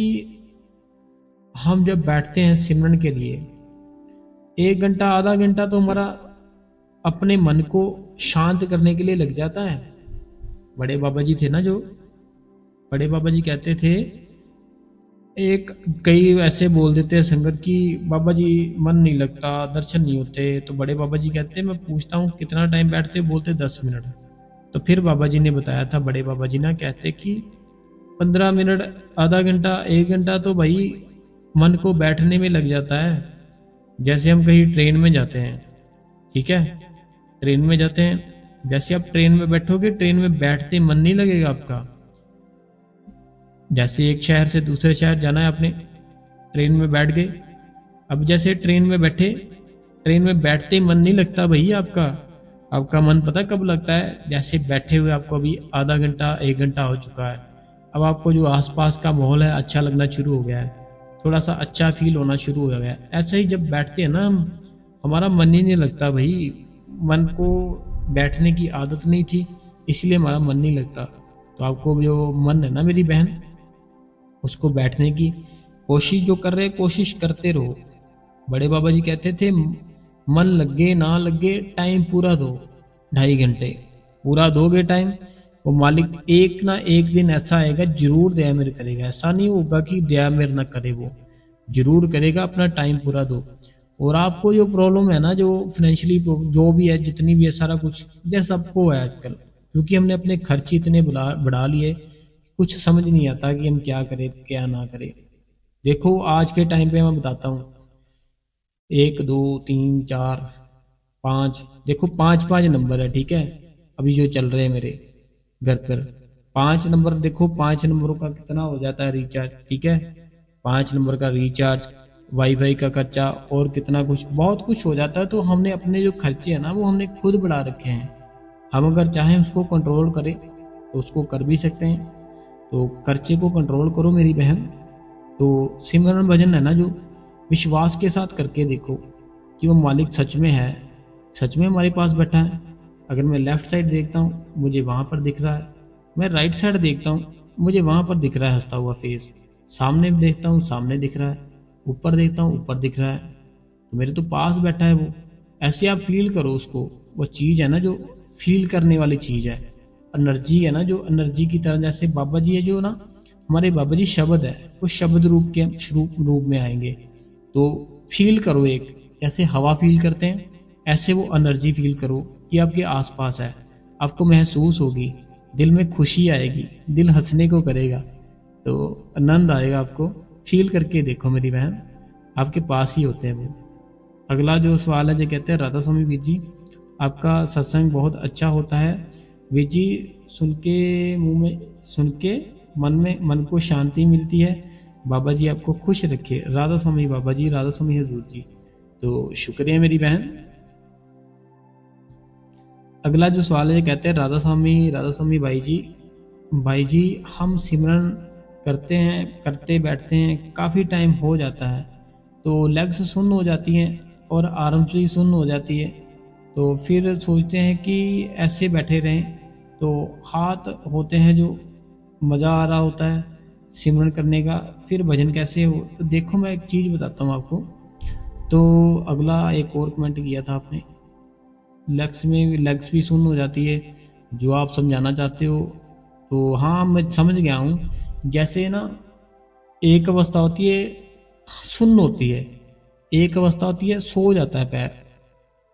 हम जब बैठते हैं सिमरन के लिए, 1 घंटा आधा घंटा तो हमारा अपने मन को शांत करने के लिए लग जाता है। बड़े बाबा जी थे ना, जो बड़े बाबा जी कहते थे, एक कई ऐसे बोल देते हैं संगत की बाबा जी मन नहीं लगता, दर्शन नहीं होते, तो बड़े बाबा जी कहते हैं मैं पूछता हूँ कितना टाइम बैठते हो, बोलते 10 मिनट। तो फिर बाबा जी ने बताया था, बड़े बाबा जी ना कहते कि 15 मिनट, आधा घंटा, 1 घंटा तो भाई मन को बैठने में लग जाता है। जैसे हम कहीं ट्रेन में जाते हैं, ठीक है, ट्रेन में जाते हैं, जैसे आप ट्रेन में बैठोगे, ट्रेन में बैठते मन नहीं लगेगा आपका। जैसे एक शहर से दूसरे शहर जाना है आपने, ट्रेन में बैठ गए, अब जैसे ट्रेन में बैठे, ट्रेन में बैठते मन नहीं लगता भैया आपका। आपका मन पता कब लगता है, जैसे बैठे हुए आपको अभी आधा घंटा 1 घंटा हो चुका है, अब आपको जो आसपास का माहौल है अच्छा लगना शुरू हो गया है, थोड़ा सा अच्छा फील होना शुरू हो गया है। ऐसे ही जब बैठते हैं ना हम, हमारा मन ही नहीं लगता भाई, मन को बैठने की आदत नहीं थी इसलिए हमारा मन नहीं लगता। तो आपको जो मन है ना मेरी बहन, उसको बैठने की कोशिश जो कर रहे, कोशिश करते रहो। बड़े बाबा जी कहते थे मन लगे ना लगे टाइम पूरा दो, 2.5 घंटे पूरा दोगे टाइम, वो मालिक एक ना एक दिन ऐसा आएगा जरूर दया मेरे करेगा। ऐसा नहीं होगा कि दया मेरे ना करे, वो जरूर करेगा। अपना टाइम पूरा दो। और आपको जो प्रॉब्लम है ना, जो फाइनेंशियली जो भी है, जितनी भी है, सारा कुछ ये सबको है आजकल, क्योंकि हमने अपने खर्च इतने बढ़ा लिए, कुछ समझ नहीं आता कि हम क्या करें क्या ना करें। देखो आज के टाइम पे मैं बताता हूँ, 1 2 3 4 5, देखो 5 नंबर है, ठीक है, अभी जो चल रहे हैं मेरे घर पर 5 नंबर। देखो 5 नंबरों का कितना हो जाता है रिचार्ज, ठीक है, 5 नंबर का रिचार्ज, वाईफाई का खर्चा, और कितना कुछ, बहुत कुछ हो जाता है। तो हमने अपने जो खर्चे हैं ना, वो हमने खुद बढ़ा रखे हैं। हम अगर चाहें उसको कंट्रोल करें तो उसको कर भी सकते हैं। तो खर्चे को कंट्रोल करो मेरी बहन। तो सिमरन भजन है ना, जो विश्वास के साथ करके देखो कि वो मालिक सच में है, सच में हमारे पास बैठा है। अगर मैं लेफ्ट साइड देखता हूँ मुझे वहां पर दिख रहा है, मैं राइट साइड देखता हूँ मुझे वहां पर दिख रहा है हंसता हुआ फेस, सामने देखता हूँ सामने दिख रहा है, ऊपर देखता हूँ ऊपर दिख रहा है, तो मेरे तो पास बैठा है वो। ऐसे आप फील करो उसको। वो चीज है ना जो फील करने वाली चीज है, एनर्जी है ना, जो एनर्जी की तरह, जैसे बाबा जी है जो ना, हमारे बाबा जी शब्द है, वो शब्द रूप के रूप में आएंगे। तो फील करो, एक जैसे हवा फील करते हैं ऐसे वो एनर्जी फील करो कि आपके आसपास है। आपको महसूस होगी, दिल में खुशी आएगी, दिल हंसने को करेगा, तो आनंद आएगा आपको। फील करके देखो मेरी बहन, आपके पास ही होते हैं वो। अगला जो सवाल है जो कहते हैं राधा स्वामी वीर जी आपका सत्संग बहुत अच्छा होता है वीर जी, सुन के मन को शांति मिलती है। बाबा जी आपको खुश रखे। राधा स्वामी बाबा जी, राधा स्वामी हजूर जी। तो शुक्रिया मेरी बहन। अगला जो सवाल है कहते हैं राधा स्वामी भाई जी हम सिमरन करते बैठते हैं, काफ़ी टाइम हो जाता है तो लेग्स सुन्न हो जाती हैं और आर्म्स भी सुन्न हो जाती है, तो फिर सोचते हैं कि ऐसे बैठे रहें, तो हाथ होते हैं जो मज़ा आ रहा होता है सिमरन करने का, फिर भजन कैसे हो। तो देखो मैं एक चीज़ बताता हूँ आपको। तो अगला एक और कमेंट किया था आपने, लेग्स भी सुन्न हो जाती है जो आप समझाना चाहते हो। तो हाँ मैं समझ गया हूँ। जैसे ना एक अवस्था होती है सुन्न होती है, एक अवस्था होती है सो जाता है पैर,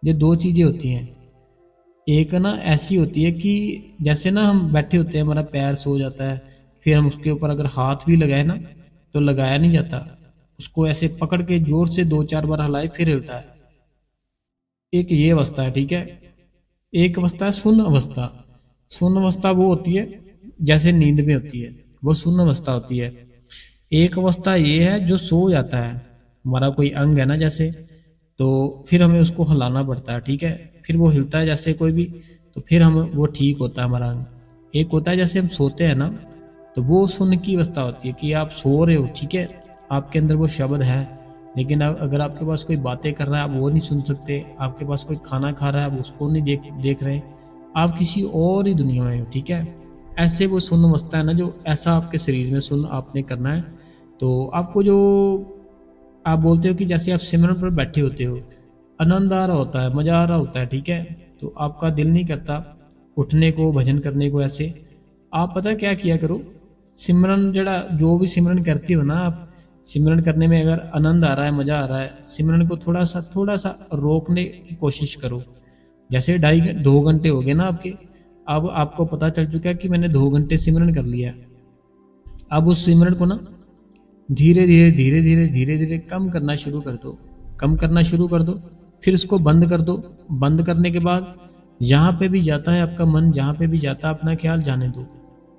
ये दो चीज़ें होती हैं। एक ना ऐसी होती है कि जैसे ना हम बैठे होते हैं हमारा पैर सो जाता है, फिर हम उसके ऊपर अगर हाथ भी लगाए ना तो लगाया नहीं जाता, उसको ऐसे पकड़ के जोर से 2-4 बार हिलाए फिर हिलता है। एक ये अवस्था है, ठीक है। एक अवस्था है शून्य अवस्था। शून्य अवस्था वो होती है जैसे नींद में होती है, वो शून्य अवस्था होती है। एक अवस्था ये है जो सो जाता है, हमारा कोई अंग है ना जैसे, तो फिर हमें उसको हिलाना पड़ता है, ठीक है, फिर वो हिलता है जैसे कोई भी, तो फिर हम वो ठीक होता है हमारा अंग। एक होता है जैसे हम सोते हैं ना, तो वो सुन की अवस्था होती है कि आप सो रहे हो, ठीक है, आपके अंदर वो शब्द है, लेकिन अगर आपके पास कोई बातें कर रहा है आप वो नहीं सुन सकते, आपके पास कोई खाना खा रहा है आप उसको नहीं देख रहे, आप किसी और ही दुनिया में हो, ठीक है। ऐसे वो सुन अवस्था है ना, जो ऐसा आपके शरीर में सुन आपने करना है। तो आपको जो आप बोलते हो कि जैसे आप सिमरन पर बैठे होते हो, आनंद आ रहा होता है, मजा आ रहा होता है, ठीक है, तो आपका दिल नहीं करता उठने को, भजन करने को। ऐसे आप पता क्या किया करो, सिमरन जड़ा जो भी सिमरन करती हो ना आप, सिमरन करने में अगर आनंद आ रहा है, मजा आ रहा है, सिमरन को थोड़ा सा रोकने की कोशिश करो। जैसे 2.5-2 घंटे हो गए ना आपके, अब आपको पता चल चुका है कि मैंने 2 घंटे सिमरन कर लिया। अब उस सिमरन को ना धीरे धीरे कम करना शुरू कर दो, कम करना शुरू कर दो, फिर उसको बंद कर दो। बंद करने के बाद जहाँ पे भी जाता है आपका मन, जहाँ पे भी जाता है अपना ख्याल जाने दो,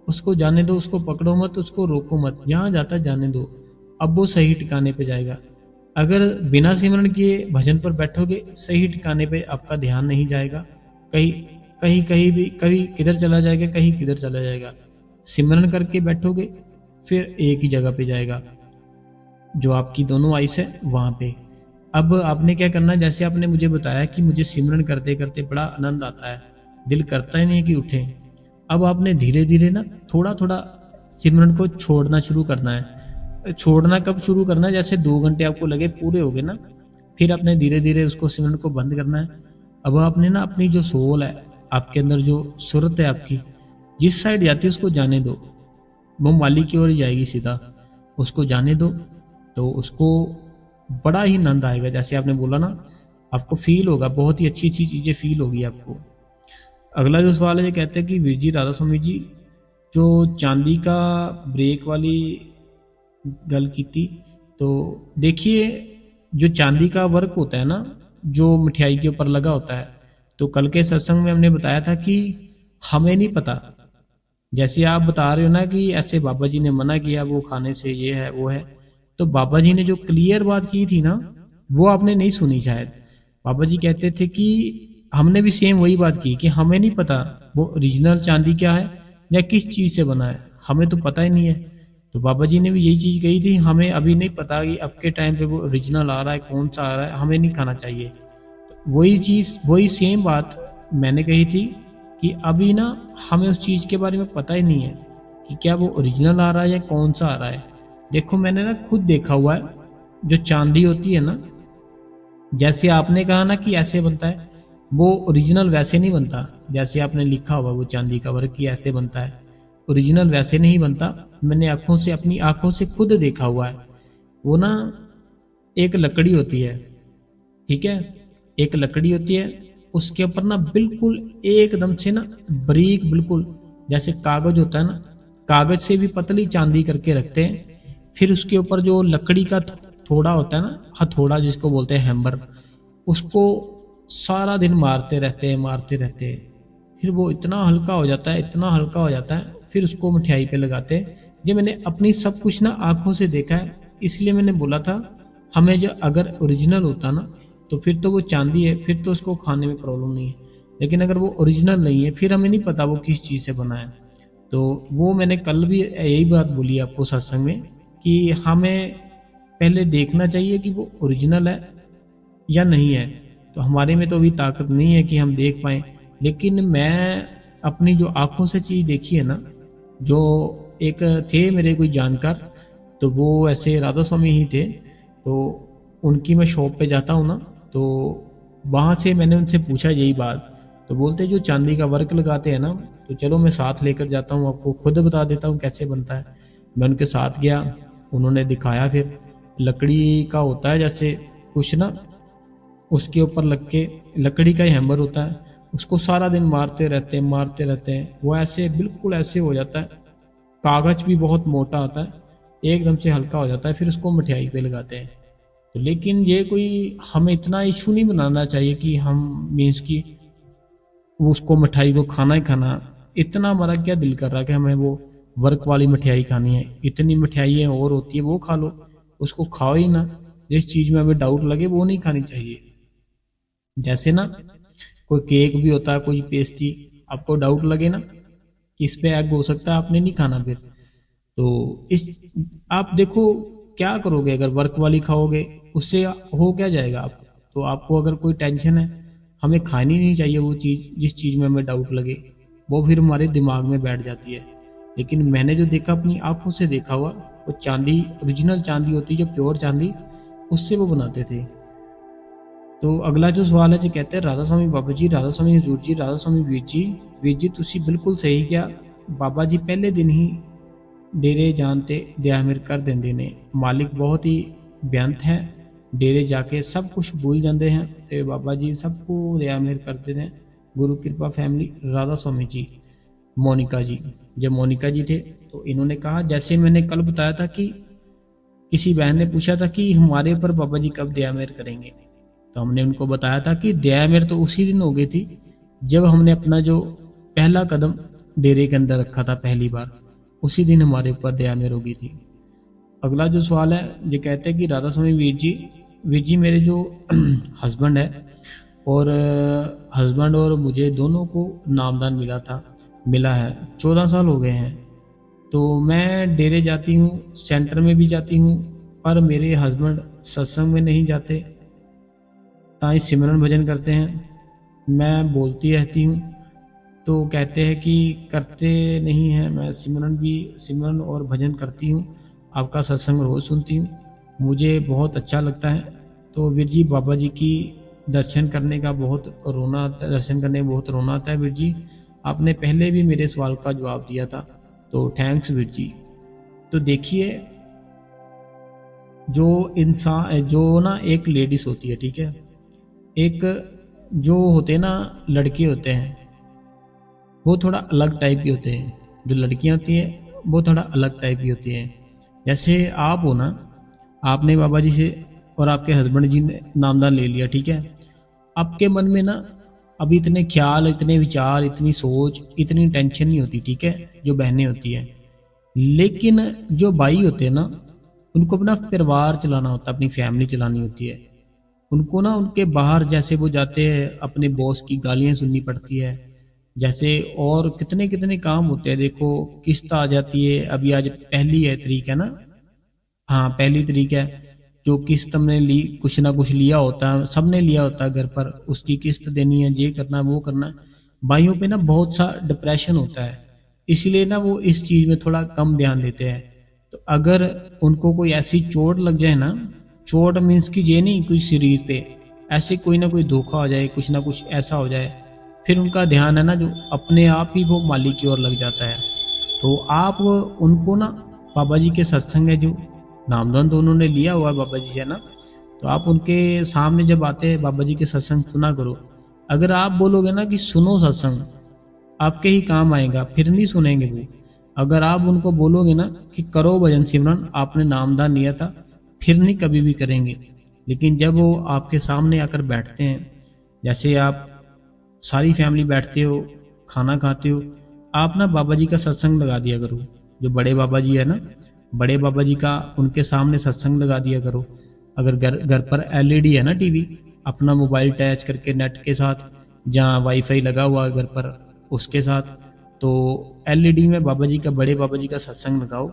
उसको जाने दो, उसको पकड़ो मत, उसको रोको मत, जहाँ जाता है जाने दो। अब वो सही ठिकाने पे जाएगा। अगर बिना सिमरन किए भजन पर बैठोगे, सही ठिकाने पे आपका ध्यान नहीं जाएगा, कहीं कहीं भी कभी किधर चला जाएगा, कहीं किधर चला जाएगा। सिमरन करके बैठोगे फिर एक ही जगह पे जाएगा, जो आपकी दोनों आइस है वहां पे। अब आपने क्या करना है, जैसे आपने मुझे बताया कि मुझे सिमरन करते करते बड़ा आनंद आता है, दिल करता ही नहीं कि उठे। अब आपने धीरे धीरे ना थोड़ा थोड़ा सिमरन को छोड़ना शुरू करना है। छोड़ना कब शुरू करना है, जैसे 2 घंटे आपको लगे पूरे हो गए ना, फिर आपने धीरे धीरे उसको सिमरन को बंद करना है। अब आपने ना अपनी जो सोल है, आपके अंदर जो सुरत है आपकी, जिस साइड जाती है उसको जाने दो, वो मालिक की ओर ही जाएगी सीधा, उसको जाने दो। तो उसको बड़ा ही आनंद आएगा, जैसे आपने बोला ना, आपको फील होगा, बहुत ही अच्छी अच्छी चीजें फील होगी आपको। अगला जो सवाल है ये कहते हैं कि वीर जी, राधा स्वामी जी, जो चांदी का ब्रेक वाली गल की थी, तो देखिए जो चांदी का वर्क होता है ना, जो मिठाई के ऊपर लगा होता है, तो कल के सत्संग में हमने बताया था कि हमें नहीं पता, जैसे आप बता रहे हो ना कि ऐसे बाबा जी ने मना किया वो खाने से, ये है वो है, तो बाबा जी ने जो क्लियर बात की थी ना, वो आपने नहीं सुनी शायद। बाबा जी कहते थे कि हमने भी सेम वही बात की कि हमें नहीं पता वो ओरिजिनल चांदी क्या है या किस चीज से बना है, हमें तो पता ही नहीं है। तो बाबा जी ने भी यही चीज कही थी, हमें अभी नहीं पता कि अब के टाइम पे वो ओरिजिनल आ रहा है, कौन सा आ रहा है, हमें नहीं खाना चाहिए। तो वही चीज, वही सेम बात मैंने कही थी कि अभी ना हमें उस चीज के बारे में पता ही नहीं है कि क्या वो ओरिजिनल आ रहा है या कौन सा आ रहा है। देखो मैंने ना खुद देखा हुआ है, जो चांदी होती है ना, जैसे आपने कहा ना कि ऐसे बनता है, वो ओरिजिनल वैसे नहीं बनता जैसे आपने लिखा हुआ वो चांदी का वर्क कि ऐसे बनता है, ओरिजिनल वैसे नहीं बनता। मैंने आंखों से, अपनी आंखों से खुद देखा हुआ है। वो ना एक लकड़ी होती है, ठीक है, एक लकड़ी होती है, उसके ऊपर ना बिल्कुल एकदम से ना बारीक, बिल्कुल जैसे कागज होता है ना, कागज से भी पतली चांदी करके रखते हैं। फिर उसके ऊपर जो लकड़ी का थोड़ा होता है ना, हथौड़ा जिसको बोलते हैं हैमर, उसको सारा दिन मारते रहते हैं। फिर वो इतना हल्का हो जाता है, इतना हल्का हो जाता है, फिर उसको मिठाई पे लगाते हैं। ये मैंने अपनी सब कुछ ना आंखों से देखा है, इसलिए मैंने बोला था हमें जो अगर ओरिजिनल होता ना तो फिर तो वो चांदी है, फिर तो उसको खाने में प्रॉब्लम नहीं है। लेकिन अगर वो ओरिजिनल नहीं है फिर हमें नहीं पता वो किस चीज़ से बना है। तो वो मैंने कल भी यही बात बोली आपको सत्संग में कि हमें पहले देखना चाहिए कि वो ओरिजिनल है या नहीं है। तो हमारे में तो अभी ताकत नहीं है कि हम देख पाए, लेकिन मैं अपनी जो आंखों से चीज़ देखी है ना, जो एक थे मेरे कोई जानकार, तो वो ऐसे राधा स्वामी ही थे। तो उनकी मैं शॉप पे जाता हूँ ना, तो वहाँ से मैंने उनसे पूछा यही बात। तो बोलते जो चांदी का वर्क लगाते हैं ना, तो चलो मैं साथ लेकर जाता हूँ, आपको खुद बता देता हूँ कैसे बनता है। मैं उनके साथ गया, उन्होंने दिखाया। फिर लकड़ी का होता है जैसे कुछ ना, उसके ऊपर लग के लकड़ी का ही हैमर होता है, उसको सारा दिन मारते रहते हैं। वो ऐसे बिल्कुल ऐसे हो जाता है, कागज भी बहुत मोटा आता है, एकदम से हल्का हो जाता है। फिर उसको मिठाई पे लगाते हैं। तो लेकिन ये कोई हमें इतना इशू नहीं बनाना चाहिए कि हम मीन्स की उसको मिठाई को खाना ही खाना। इतना हमारा क्या दिल कर रहा है कि हमें वो वर्क वाली मिठाई खानी है? इतनी मिठाइयाँ और होती है, वो खा लो, उसको खाओ ही ना। जिस चीज़ में हमें डाउट लगे वो नहीं खानी चाहिए। जैसे ना कोई केक भी होता है, कोई पेस्ट्री, आपको डाउट लगे ना कि इस पे एग हो सकता है, आपने नहीं खाना। फिर तो इस आप देखो क्या करोगे अगर वर्क वाली खाओगे, उससे हो क्या जाएगा आप। तो आपको अगर कोई टेंशन है, हमें खानी नहीं चाहिए वो चीज़ जिस चीज़ में हमें डाउट लगे, वो फिर हमारे दिमाग में बैठ जाती है। लेकिन मैंने जो देखा अपनी आंखों से देखा हुआ, वो चांदी, ओरिजिनल चांदी होती है जो प्योर चांदी, उससे वो बनाते थे। तो अगला जो सवाल है जो कहते हैं राधा स्वामी बाबा जी, राधा स्वामी हजूर जी, राधा स्वामी वीर जी तुसी बिल्कुल सही किया। बाबा जी पहले दिन ही डेरे जानते दया मेर कर देंदे ने। मालिक बहुत ही बेअंत है, डेरे जाके सब कुछ भूल जाते हैं, तो बाबा जी सबको दया मेर करते हैं। गुरु कृपा फैमिली, राधा स्वामी जी। मोनिका जी, जब मोनिका जी थे तो इन्होंने कहा जैसे मैंने कल बताया था कि किसी बहन ने पूछा था कि हमारे ऊपर बाबा जी कब दया मेर करेंगे, तो हमने उनको बताया था कि दया मेर तो उसी दिन हो गई थी जब हमने अपना जो पहला कदम डेरे के अंदर रखा था पहली बार, उसी दिन हमारे ऊपर दया मेर हो गई थी। अगला जो सवाल है ये कहते हैं कि राधा स्वामी वीर जी मेरे जो हस्बैंड है और मुझे दोनों को नामदान मिला है, 14 साल हो गए हैं। तो मैं डेरे जाती हूँ, सेंटर में भी जाती हूँ, पर मेरे हस्बैंड सत्संग में नहीं जाते, ताई सिमरन भजन करते हैं। मैं बोलती रहती हूँ तो कहते हैं कि करते नहीं हैं। मैं सिमरन और भजन करती हूँ, आपका सत्संग रोज सुनती हूँ, मुझे बहुत अच्छा लगता है। तो वीर जी बाबा जी की दर्शन करने में बहुत रोना आता है। वीर जी आपने पहले भी मेरे सवाल का जवाब दिया था, तो थैंक्स वीर जी। तो देखिए जो ना एक लेडीज होती है, ठीक है, एक जो होते हैं ना लड़के होते हैं, वो थोड़ा अलग टाइप के होते हैं। जो लड़कियां होती हैं वो थोड़ा अलग टाइप की होती हैं। जैसे आप हो ना, आपने बाबा जी से और आपके हस्बैंड जी ने नामदान ले लिया, ठीक है, आपके मन में ना अभी इतने ख्याल, इतने विचार, इतनी सोच, इतनी टेंशन नहीं होती, ठीक है, जो बहनें होती हैं। लेकिन जो भाई होते हैं ना, उनको अपना परिवार चलाना होता है, अपनी फैमिली चलानी होती है। उनको ना उनके बाहर जैसे वो जाते हैं, अपने बॉस की गालियां सुननी पड़ती है, जैसे और कितने कितने काम होते हैं। देखो किस्त आ जाती है, अभी आज पहली है तरीक है ना, हाँ पहली तरीक है। जो किस्त हमने ली, कुछ ना कुछ लिया होता है, सबने लिया होता है घर पर, उसकी किस्त देनी है, ये करना वो करना। भाइयों पे ना बहुत सा डिप्रेशन होता है, इसलिए ना वो इस चीज में थोड़ा कम ध्यान देते हैं। तो अगर उनको कोई ऐसी चोट लग जाए ना, चोट मीन्स की ये नहीं कोई शरीर पे, ऐसे कोई ना कोई धोखा हो जाए, कुछ ना कुछ ऐसा हो जाए, फिर उनका ध्यान है ना जो अपने आप ही वो मालिक की ओर लग जाता है। तो आप उनको ना बाबा जी के सत्संग है जो नामदान तो उन्होंने लिया हुआ है बाबा जी से ना, तो आप उनके सामने जब आते हैं बाबा जी के सत्संग सुना करो। अगर आप बोलोगे ना कि सुनो सत्संग, आपके ही काम आएगा, फिर नहीं सुनेंगे वो। अगर आप उनको बोलोगे ना कि करो भजन सिमरन, आपने नामदान लिया था, फिर नहीं कभी भी करेंगे। लेकिन जब वो आपके सामने आकर बैठते हैं, जैसे आप सारी फैमिली बैठते हो, खाना खाते हो, आप ना बाबा जी का सत्संग लगा दिया करो। जो बड़े बाबा जी है ना, बड़े बाबा जी का उनके सामने सत्संग लगा दिया करो। अगर घर घर पर एलईडी है ना, टीवी, अपना मोबाइल अटैच करके नेट के साथ, जहाँ वाईफाई लगा हुआ है घर पर उसके साथ, तो एलईडी में बाबा जी का, बड़े बाबा जी का सत्संग लगाओ।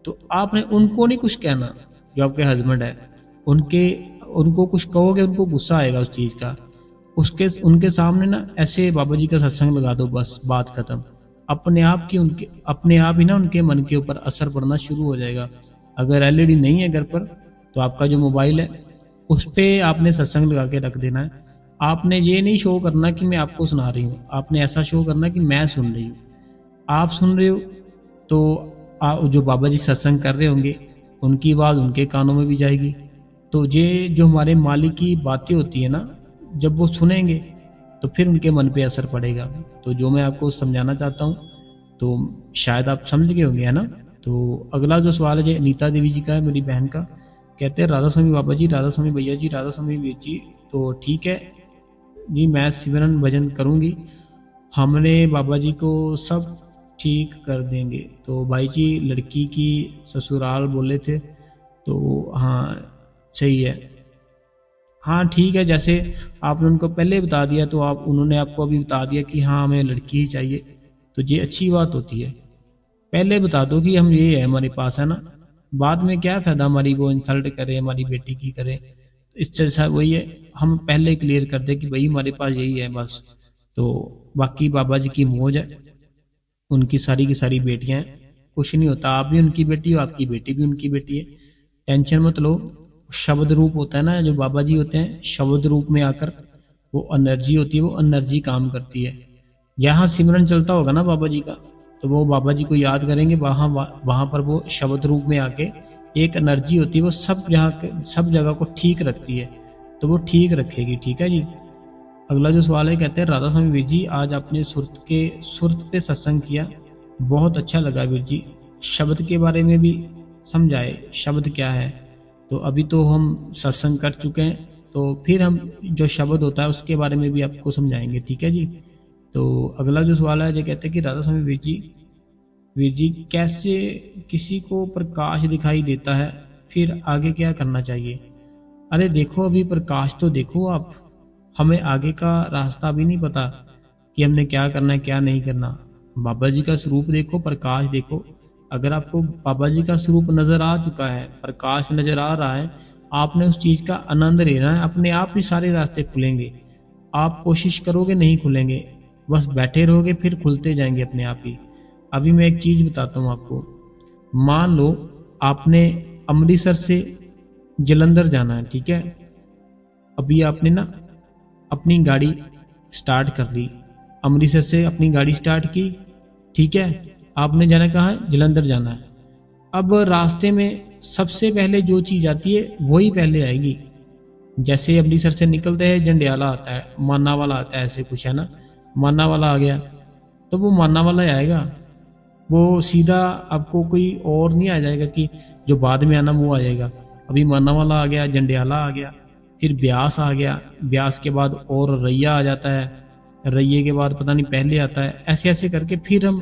तो आपने उनको नहीं कुछ कहना, जो आपके हस्बैंड है उनको कुछ कहोगे, उनको गुस्सा आएगा उस चीज़ का। उनके सामने ना ऐसे बाबा जी का सत्संग लगा दो, बस बात खत्म। अपने आप ही ना उनके मन के ऊपर असर पड़ना शुरू हो जाएगा। अगर एलईडी नहीं है घर पर, तो आपका जो मोबाइल है उस पर आपने सत्संग लगा के रख देना है। आपने ये नहीं शो करना कि मैं आपको सुना रही हूँ, आपने ऐसा शो करना कि मैं सुन रही हूँ। आप सुन रहे हो तो जो बाबा जी सत्संग कर रहे होंगे उनकी आवाज़ उनके कानों में भी जाएगी। तो ये जो हमारे मालिक की बातें होती है ना, जब वो सुनेंगे तो फिर उनके मन पे असर पड़ेगा। तो जो मैं आपको समझाना चाहता हूँ तो शायद आप समझ गए होंगे, है ना। तो अगला जो सवाल है, जो अनीता देवी जी का है, मेरी बहन का। कहते हैं राधा स्वामी बाबा जी, राधा स्वामी भैया जी, राधा स्वामी वीर जी। तो ठीक है जी, मैं सिमरन भजन करूँगी, हमने बाबा जी को सब ठीक कर देंगे। तो भाई जी लड़की की ससुराल बोले थे, तो हाँ सही है, हाँ ठीक है। जैसे आपने उनको पहले बता दिया तो उन्होंने आपको अभी बता दिया कि हाँ हमें लड़की ही चाहिए, तो ये अच्छी बात होती है। पहले बता दो कि हम ये है हमारे पास, है ना। बाद में क्या फ़ायदा हमारी वो इंसल्ट करे, हमारी बेटी की करे। तो इससे अच्छा वही है हम पहले क्लियर कर दे कि भाई हमारे पास यही है बस। तो बाकी बाबा जी की मौज है, उनकी सारी की सारी बेटियां हैं, कुछ नहीं होता। आप भी उनकी बेटी हो, आपकी बेटी भी उनकी बेटी है, टेंशन मत लो। शब्द रूप होता है ना, जो बाबा जी होते हैं शब्द रूप में आकर वो एनर्जी होती है, वो एनर्जी काम करती है। यहाँ सिमरन चलता होगा ना बाबा जी का, तो वो बाबा जी को याद करेंगे, वहां पर वो शब्द रूप में आके एक एनर्जी होती है, वो सब जगह को ठीक रखती है, तो वो ठीक रखेगी। ठीक है जी। अगला जो सवाल है, कहते हैं राधा स्वामी वीर जी, आज आपने सुरत पे सत्संग किया, बहुत अच्छा लगा वीर जी। शब्द के बारे में भी समझाए, शब्द क्या है। तो अभी तो हम सत्संग कर चुके हैं, तो फिर हम जो शब्द होता है उसके बारे में भी आपको समझाएंगे। ठीक है जी। तो अगला जो सवाल है, जो कहते हैं कि राधा स्वामी वीर जी कैसे किसी को प्रकाश दिखाई देता है, फिर आगे क्या करना चाहिए। अरे देखो, अभी प्रकाश तो देखो आप, हमें आगे का रास्ता भी नहीं पता कि हमने क्या करना है क्या नहीं करना। बाबा जी का स्वरूप देखो, प्रकाश देखो। अगर आपको बाबा जी का स्वरूप नजर आ चुका है, प्रकाश नजर आ रहा है, आपने उस चीज का आनंद लेना है, अपने आप ही सारे रास्ते खुलेंगे। आप कोशिश करोगे नहीं खुलेंगे, बस बैठे रहोगे फिर खुलते जाएंगे अपने आप ही। अभी मैं एक चीज बताता हूँ आपको। मान लो आपने अमृतसर से जलंधर जाना है, ठीक है। अभी आपने ना अपनी गाड़ी स्टार्ट कर ली, अमृतसर से अपनी गाड़ी स्टार्ट की, ठीक है। आपने जाना कहाँ है, जलंधर जाना है। अब रास्ते में सबसे पहले जो चीज आती है वही पहले आएगी। जैसे अमृतसर से निकलते हैं जंडियाला आता है, माना वाला आता है, ऐसे कुछ है ना। माना वाला आ गया तो वो माना वाला ही आएगा, वो सीधा आपको कोई और नहीं आ जाएगा कि जो बाद में आना वो आ जाएगा। अभी माना वाला आ गया, जंडियाला आ गया, फिर ब्यास आ गया, ब्यास के बाद और रैया आ जाता है, रैये के बाद पता नहीं पहले आता है। ऐसे ऐसे करके फिर हम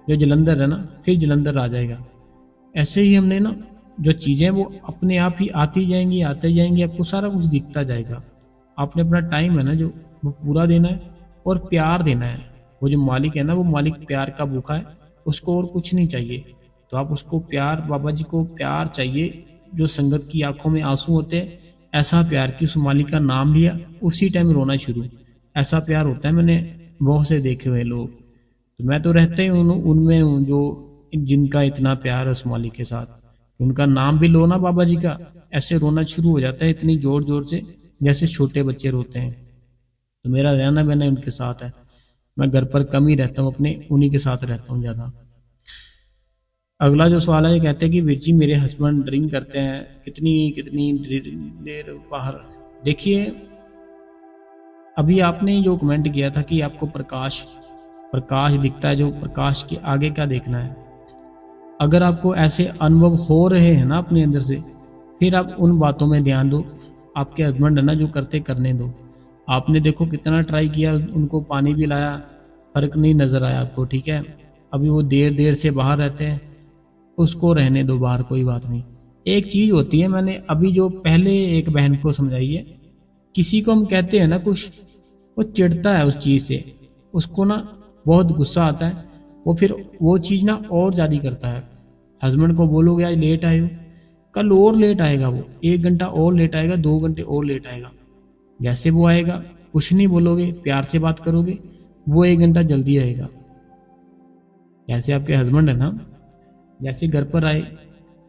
जो जलंधर है ना, फिर जलंधर आ जाएगा। ऐसे ही हमने ना जो चीज़ें वो अपने आप ही आती जाएंगी, आते जाएंगी, आपको सारा कुछ दिखता जाएगा। आपने अपना टाइम है ना जो वो पूरा देना है और प्यार देना है। वो जो मालिक है ना, वो मालिक प्यार का भूखा है, उसको और कुछ नहीं चाहिए। तो आप उसको प्यार, बाबा जी को प्यार चाहिए, जो संगत की आंखों में आंसू होते हैं, ऐसा प्यार कि उस मालिक का नाम लिया उसी टाइम रोना शुरू, ऐसा प्यार होता है। मैंने बहुत से देखे हुए लोग, तो मैं तो रहते ही उनमें हूँ जो जिनका इतना प्यार है उस मालिक के साथ। उनका नाम भी लो ना बाबा जी का, ऐसे रोना शुरू हो जाता है इतनी जोर जोर से, जैसे छोटे बच्चे रोते हैं। तो मेरा रहना बहना उनके साथ है, मैं घर पर कम ही रहता हूँ, अपने उन्हीं के साथ रहता हूँ ज्यादा। अगला जो सवाल है, ये कहते हैं कि वीर जी मेरे हस्बैंड ड्रिंक करते हैं, कितनी कितनी देर बाहर। देखिए, अभी आपने जो कमेंट किया था कि आपको प्रकाश दिखता है, जो प्रकाश के आगे का देखना है। अगर आपको ऐसे अनुभव हो रहे हैं ना अपने अंदर से, फिर आप उन बातों में ध्यान दो आपके हस्बैंड है ना, जो करते करने दो। आपने देखो कितना ट्राई किया, उनको पानी भी लाया, फर्क नहीं नजर आया आपको, ठीक है। अभी वो देर देर से बाहर रहते हैं, उसको रहने दो बाहर, कोई बात नहीं। एक चीज होती है, मैंने अभी जो पहले एक बहन को समझाई है, किसी को हम कहते हैं ना कुछ, वो चिढ़ता है उस चीज से, उसको ना बहुत गुस्सा आता है, वो फिर वो चीज ना और ज्यादा करता है। हस्बैंड को बोलोगे आज लेट आए हो, कल और लेट आएगा, वो 1 घंटा और लेट आएगा, 2 घंटे और लेट आएगा। जैसे वो आएगा, कुछ नहीं बोलोगे, प्यार से बात करोगे, वो 1 घंटा जल्दी आएगा। जैसे आपके हस्बैंड है ना, जैसे घर पर आए,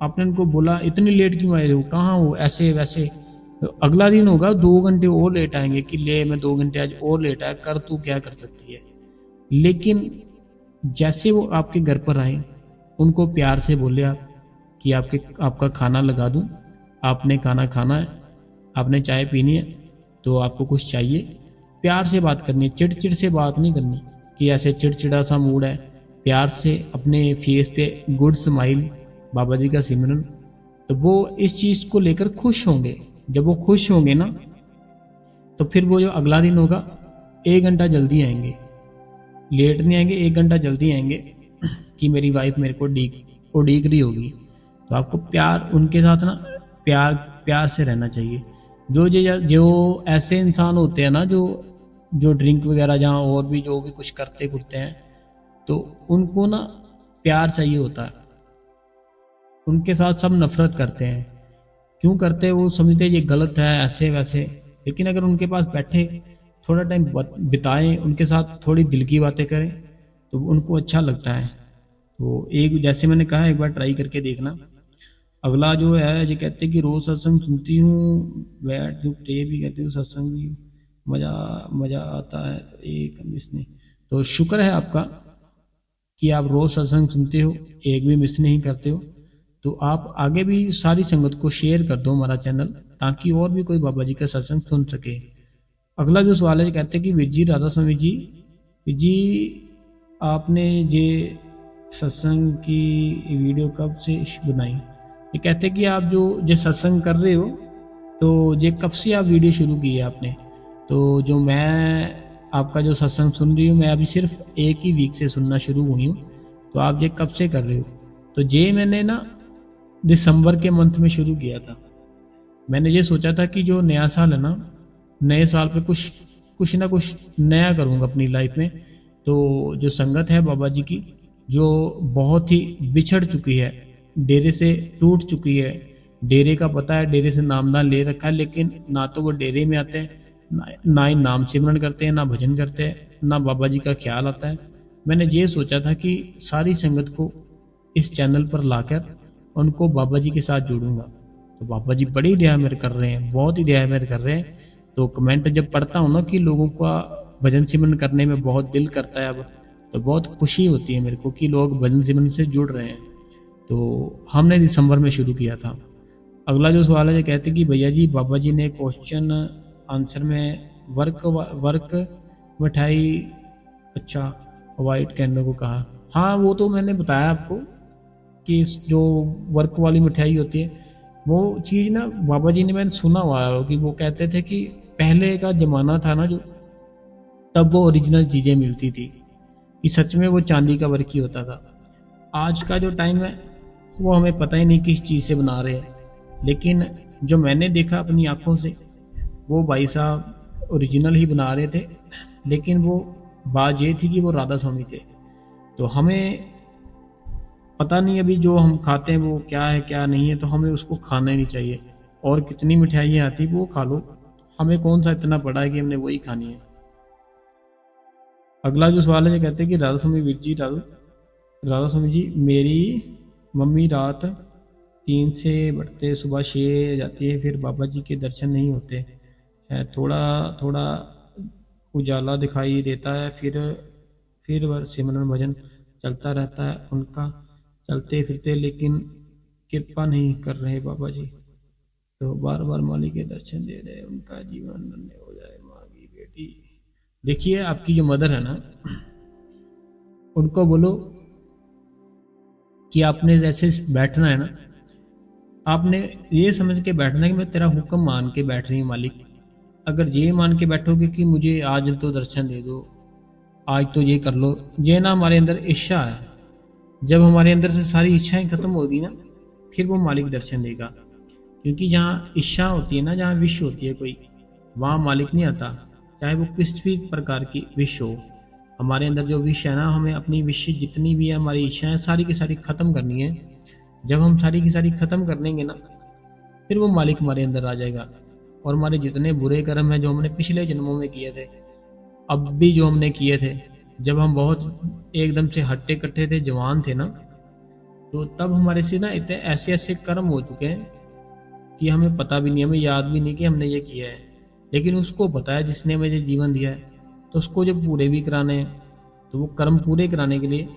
आपने उनको बोला इतनी लेट क्यों आए हो, कहाँ हो, ऐसे वैसे, तो अगला दिन होगा 2 घंटे और लेट आएंगे कि ले मैं 2 घंटे आज और लेट आया, कर तू क्या कर सकती है। लेकिन जैसे वो आपके घर पर आए, उनको प्यार से बोले आप कि आपका खाना लगा दूं, आपने खाना खाना है, आपने चाय पीनी है, तो आपको कुछ चाहिए, प्यार से बात करनी है, चिड़चिड़ से बात नहीं करनी कि ऐसे चिड़चिड़ा सा मूड है। प्यार से अपने फेस पे गुड स्माइल, बाबा जी का सिमरन, तो वो इस चीज को लेकर खुश होंगे। जब वो खुश होंगे ना, तो फिर वो जो अगला दिन होगा 1 घंटा जल्दी आएंगे, लेट नहीं आएंगे, 1 घंटा जल्दी आएंगे कि मेरी वाइफ मेरे को उड़ीक रही होगी। तो आपको प्यार उनके साथ ना, प्यार प्यार से रहना चाहिए। जो ऐसे इंसान होते हैं ना, जो जो ड्रिंक वगैरह जहाँ और भी जो भी कुछ करते कुरते हैं, तो उनको ना प्यार चाहिए होता है, उनके साथ सब नफरत करते हैं। क्यों करते हैं, वो समझते हैं ये गलत है, ऐसे वैसे। लेकिन अगर उनके पास बैठे, थोड़ा टाइम बिताएं, उनके साथ थोड़ी दिल की बातें करें, तो उनको अच्छा लगता है। तो एक जैसे मैंने कहा, एक बार ट्राई करके देखना। अगला जो है, ये कहते हैं कि रोज सत्संग सुनती हूँ, बैठ प्रे भी करती हूँ, सत्संग भी मजा मजा आता है, तो एक मिस नहीं। तो शुक्र है आपका कि आप रोज सत्संग सुनते हो, एक भी मिस नहीं करते हो। तो आप आगे भी सारी संगत को शेयर कर दो हमारा चैनल, ताकि और भी कोई बाबा जी का सत्संग सुन सके। अगला जो सवाल है, कहते हैं कि वीर जी, राधा स्वामी जी, वीर जी आपने ये सत्संग की वीडियो कब से बनाई। ये कहते हैं कि आप जो सत्संग कर रहे हो, तो ये कब से आप वीडियो शुरू की है आपने। तो जो मैं आपका जो सत्संग सुन रही हूँ, मैं अभी सिर्फ एक ही वीक से सुनना शुरू हुई हूँ। तो आप ये कब से कर रहे हो। तो ये मैंने ना दिसंबर के मंथ में शुरू किया था। मैंने ये सोचा था कि जो नया साल है ना, नए साल पे कुछ कुछ ना कुछ नया करूँगा अपनी लाइफ में। तो जो संगत है बाबा जी की, जो बहुत ही बिछड़ चुकी है, डेरे से टूट चुकी है, डेरे का पता है, डेरे से नामदान ले रखा है, लेकिन ना तो वो डेरे में आते हैं, ना ही नाम सिमरन करते हैं, ना भजन करते हैं, ना बाबा जी का ख्याल आता है। मैंने ये सोचा था कि सारी संगत को इस चैनल पर लाकर उनको बाबा जी के साथ जोड़ूंगा। तो बाबा जी बड़ी दया मेरे कर रहे हैं, बहुत ही दया मेरे कर रहे हैं। तो कमेंट जब पढ़ता हूँ ना कि लोगों का भजन सिमरन करने में बहुत दिल करता है अब, तो बहुत खुशी होती है मेरे को कि लोग भजन सिमरन से जुड़ रहे हैं। तो हमने दिसंबर में शुरू किया था। अगला जो सवाल है, ये कहते हैं कि भैया जी, बाबा जी ने क्वेश्चन आंसर में वर्क मिठाई अच्छा अवॉइड करने को कहा। हाँ, वो तो मैंने बताया आपको कि जो वर्क वाली मिठाई होती है, वो चीज़ ना बाबा जी ने, मैंने सुना हुआ है कि वो कहते थे कि पहले का जमाना था ना जो, तब वो ओरिजिनल चीज़ें मिलती थी, कि सच में वो चांदी का वर्क ही होता था। आज का जो टाइम है, वो हमें पता ही नहीं किस चीज़ से बना रहे हैं। लेकिन जो मैंने देखा अपनी आंखों से, वो भाई साहब ओरिजिनल ही बना रहे थे। लेकिन वो बात ये थी कि वो राधा स्वामी थे। तो हमें पता नहीं अभी जो हम खाते हैं वो क्या है क्या नहीं है, तो हमें उसको खाना ही नहीं चाहिए। और कितनी मिठाइयाँ आती वो खा लो, हमें कौन सा इतना पड़ा है कि हमने वही खानी है। अगला जो सवाल है, ये कहते हैं कि राधा स्वामी वीर जी, राधा स्वामी जी, मेरी मम्मी रात 3 से बढ़ते सुबह 6 जाती है, फिर बाबा जी के दर्शन नहीं होते हैं, थोड़ा थोड़ा उजाला दिखाई देता है, फिर वह सिमरन भजन चलता रहता है उनका चलते फिरते, लेकिन कृपा नहीं कर रहे बाबा जी। तो बार बार माली के दर्शन दे रहे, उनका जीवन धन्य हो जाए माँ की बेटी। देखिए, आपकी जो मदर है ना, उनको बोलो कि आपने जैसे बैठना है ना, आपने ये समझ के बैठना कि मैं तेरा हुक्म मान के बैठ रही हूँ मालिक। अगर ये मान के बैठोगे कि मुझे आज तो दर्शन दे दो, आज तो ये कर लो, ये ना हमारे अंदर इच्छा है। जब हमारे अंदर से सारी इच्छाएं खत्म होगी ना, फिर वो मालिक दर्शन देगा। क्योंकि जहाँ इच्छा होती है ना, जहाँ विश होती है कोई, वहाँ मालिक नहीं आता। चाहे वो किस भी प्रकार की विश हो, हमारे अंदर जो विश है ना, हमें अपनी विश जितनी भी है, हमारी इच्छाएं सारी की सारी खत्म करनी है। जब हम सारी की सारी खत्म कर लेंगे ना, फिर वो मालिक हमारे अंदर आ जाएगा। और हमारे जितने बुरे कर्म हैं जो हमने पिछले जन्मों में किए थे, अब भी जो हमने किए थे, जब हम बहुत एकदम से हट्टे कट्टे थे, जवान थे ना, तो तब हमारे से ना इतने ऐसे ऐसे कर्म हो चुके हैं कि हमें पता भी नहीं, हमें याद भी नहीं कि हमने ये किया है। लेकिन उसको पता है जिसने हमें ये जीवन दिया है, तो उसको जब पूरे भी कराने हैं, तो वो कर्म पूरे कराने के लिए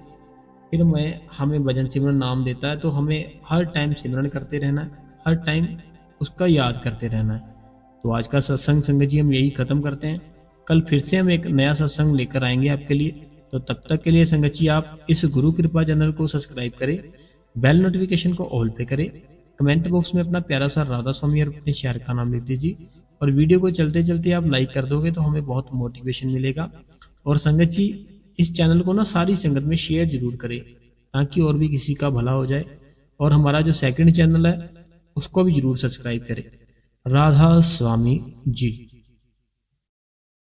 फिर मैं हमें भजन सिमरन नाम देता है। तो हमें हर टाइम सिमरन करते रहना है, हर टाइम उसका याद करते रहना है। तो आज का सत्संग संगत जी हम यही खत्म करते हैं। कल फिर से हम एक नया सत्संग लेकर आएंगे आपके लिए। तो तब तक के लिए संगत जी आप इस गुरु कृपा चैनल को सब्सक्राइब करें, बेल नोटिफिकेशन को ऑल पे करें, कमेंट बॉक्स में अपना प्यारा सा राधा स्वामी और अपने शहर का नाम लिख दीजिए। और वीडियो को चलते चलते आप लाइक कर दोगे तो हमें बहुत मोटिवेशन मिलेगा। और संगत जी इस चैनल को ना सारी संगत में शेयर जरूर करें, ताकि और भी किसी का भला हो जाए। और हमारा जो सेकंड चैनल है उसको भी जरूर सब्सक्राइब करें। राधा स्वामी जी।